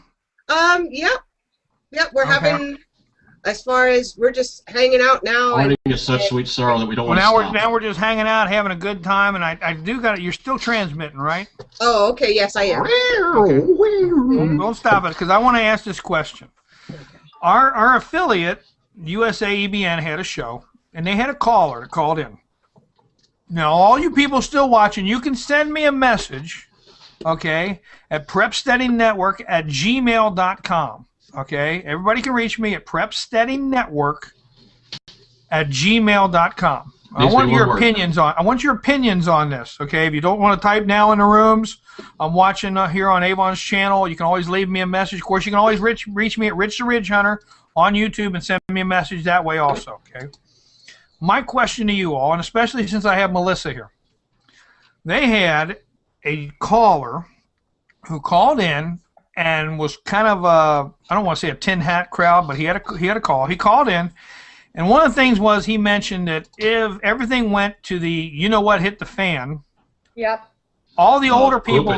Yep, we're having, as far as, we're just hanging out now. Wedding is such sweet sorrow that we don't Well, want to stop. now we're just hanging out, having a good time, and I do got it. You're still transmitting, right? Oh, okay, yes, I am. Don't stop it, because I want to ask this question. Our affiliate, USAEBN, had a show, and they had a caller that called in. Now, all you people still watching, you can send me a message, okay, at prepsteadingnetwork@gmail.com. Okay, everybody can reach me at prepsteadingnetwork@gmail.com. I want your opinions on this, okay? If you don't want to type now in the rooms, I'm watching here on Avon's channel. You can always leave me a message. Of course, you can always reach me at Rich the Ridge Hunter on YouTube and send me a message that way also, okay? My question to you all, and especially since I have Melissa here, they had a caller who called in and was kind of a, I don't want to say a tin hat crowd, but he had a call. He called in. And one of the things was he mentioned that if everything went to the, you know what, hit the fan. Yep. All the older people,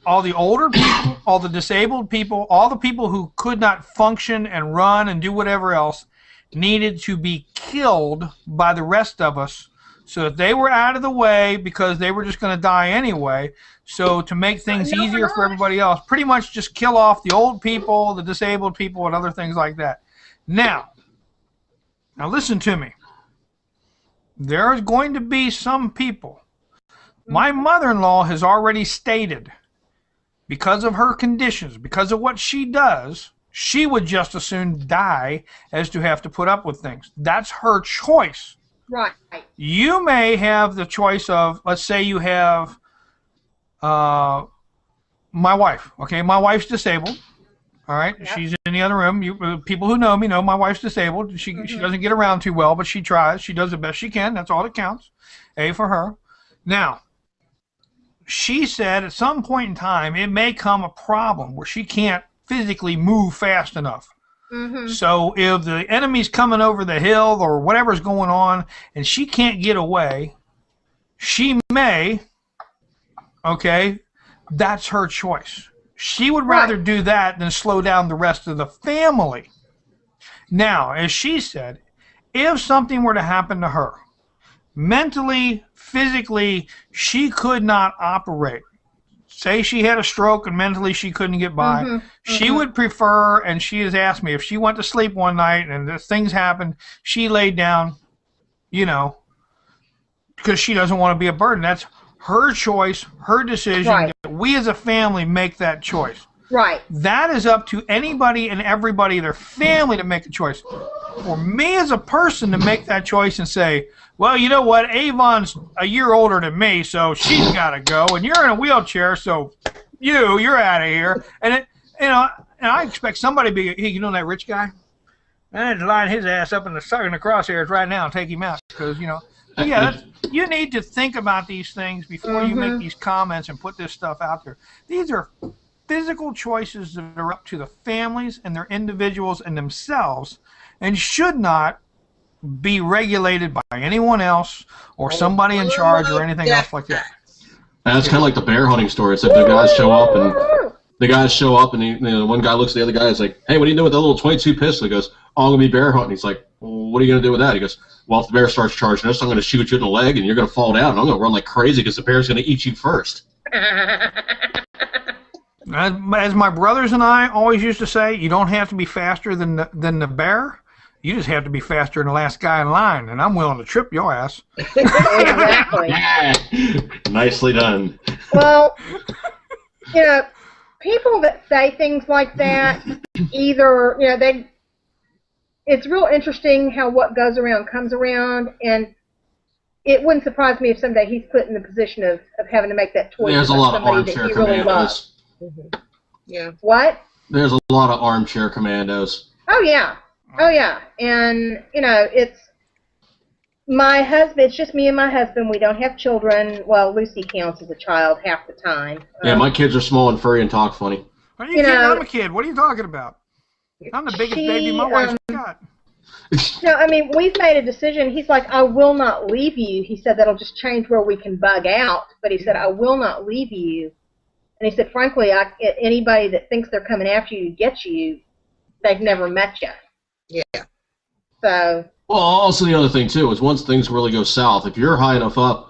all the older people, all the disabled people, all the people who could not function and run and do whatever else needed to be killed by the rest of us so that they were out of the way because they were just going to die anyway. So to make things easier for everybody else, pretty much just kill off the old people, the disabled people, and other things like that. Now listen to me. There is going to be some people. My mother-in-law has already stated, because of her conditions, because of what she does, she would just as soon die as to have to put up with things. That's her choice. Right. You may have the choice of, let's say you have my wife. Okay, my wife's disabled. All right, yep. She's in the other room. People who know me know my wife's disabled. She doesn't get around too well, but she tries. She does the best she can. That's all that counts. A for her. Now, she said at some point in time it may come a problem where she can't physically move fast enough. Mm-hmm. So if the enemy's coming over the hill or whatever's going on and she can't get away, she may, okay, that's her choice. She would rather do that than slow down the rest of the family. Now, as she said, if something were to happen to her, mentally, physically, she could not operate. Say she had a stroke and mentally she couldn't get by. She would prefer, and she has asked me, if she went to sleep one night and things happened, she laid down, you know, because she doesn't want to be a burden. That's her choice, her decision. Right. We as a family make that choice. Right. That is up to anybody and everybody, their family, to make a choice. For me as a person to make that choice and say, well, you know what, Avon's a year older than me, so she's got to go, and you're in a wheelchair, so you're out of here. And and I expect somebody to be, hey, you know that rich guy? I had to line his ass up in the crosshairs right now and take him out, because yeah, you need to think about these things before you make these comments and put this stuff out there. These are physical choices that are up to the families and their individuals and themselves, and should not be regulated by anyone else or somebody in charge or anything else like that. That's kind of like the bear hunting story. It's like the guys show up and one guy looks at the other guy and is like, hey, what are you doing with that little 22 pistol? He goes, oh, I'm going to be bear hunting. He's like, well, what are you going to do with that? He goes, well, if the bear starts charging us, I'm going to shoot you in the leg and you're going to fall down and I'm going to run like crazy because the bear's going to eat you first. As my brothers and I always used to say, you don't have to be faster than the bear. You just have to be faster than the last guy in line, and I'm willing to trip your ass. Exactly. Nicely done. Well, people that say things like that, either, it's real interesting how what goes around comes around, and it wouldn't surprise me if someday he's put in the position of having to make that choice. There's a lot of armchair commandos. Yeah. What? There's a lot of armchair commandos. Oh, yeah. Oh, yeah. And, it's my husband. It's just me and my husband. We don't have children. Well, Lucy counts as a child half the time. Yeah, my kids are small and furry and talk funny. Are you kidding? I'm a kid. What are you talking about? I'm the biggest baby my wife's got. No, I mean, we've made a decision. He's like, I will not leave you. He said that'll just change where we can bug out. But he said, I will not leave you. And he said, frankly, anybody that thinks they're coming after you to get you, they've never met you. Yeah. So. Well, also the other thing, too, is once things really go south, if you're high enough up,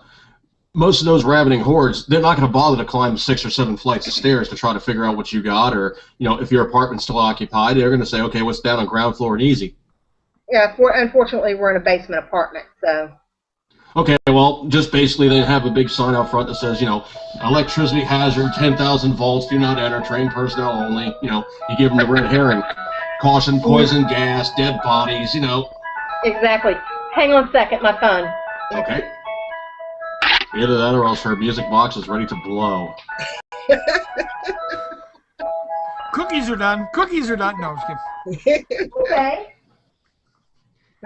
most of those ravening hordes, they're not going to bother to climb 6 or 7 flights of stairs to try to figure out what you got, or, if your apartment's still occupied, they're going to say, okay, what's down on ground floor and easy. Yeah, unfortunately, we're in a basement apartment, so. Okay, well, just basically they have a big sign out front that says, electricity hazard, 10,000 volts, do not enter, trained personnel only. You give them the red herring. Caution, poison gas, dead bodies, Exactly. Hang on a second, my phone. Okay. Either that or else her music box is ready to blow. Cookies are done. Cookies are done. No, I'm just kidding. Okay.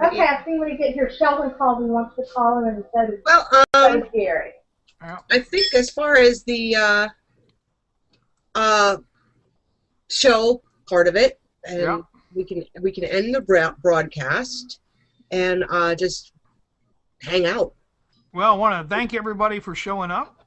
Okay, I see when you get here. Sheldon called and wants to call him and said Well, it's Gary. I think as far as the show part of it, and we can end the broadcast and just hang out. Well, I want to thank everybody for showing up,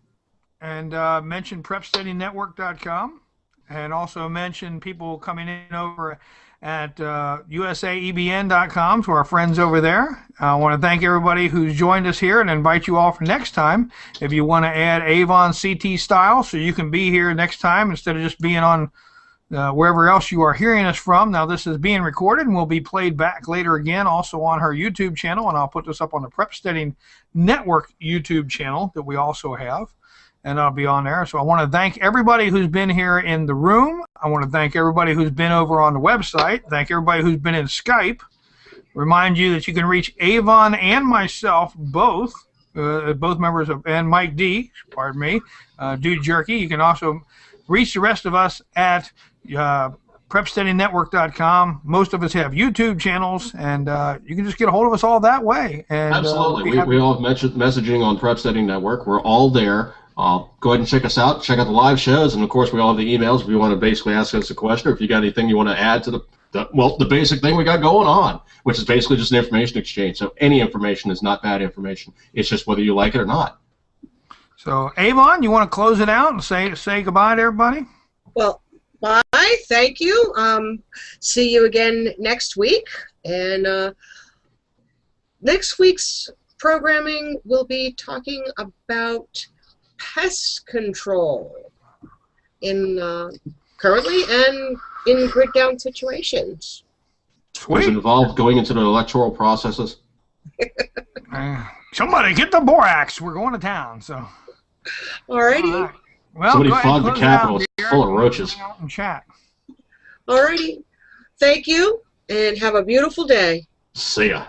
and mention PrepStudyNetwork.com, and also mention people coming in over at USAEBN.com to our friends over there. I want to thank everybody who's joined us here and invite you all for next time. If you want to add AvonCTStyle so you can be here next time instead of just being on wherever else you are hearing us from. Now, this is being recorded and will be played back later again also on her YouTube channel, and I'll put this up on the Prep Study Network YouTube channel that we also have, and I'll be on there. So I want to thank everybody who's been here in the room. I want to thank everybody who's been over on the website. Thank everybody who's been in Skype. Remind you that you can reach Avon and myself both members of, and Mike D, pardon me, Dude Jerky. You can also reach the rest of us at PrepStudyNetwork.com. Most of us have YouTube channels, and you can just get a hold of us all that way. And, absolutely. We all have messaging on Prep Study Network. We're all there. Go ahead and check us out. Check out the live shows, and of course, we all have the emails if you want to basically ask us a question, or if you got anything you want to add to the basic thing we got going on, which is basically just an information exchange. So any information is not bad information. It's just whether you like it or not. So, Avon, you want to close it out and say goodbye to everybody? Well, bye. Thank you. See you again next week. And next week's programming will be talking about pest control in currently and in grid down situations. Was involved going into the electoral processes? Somebody get the borax. We're going to town. So. Alrighty. All right. Well, somebody fogged the Capitol. It's full of roaches. And chat. Alrighty. Thank you, and have a beautiful day. See ya.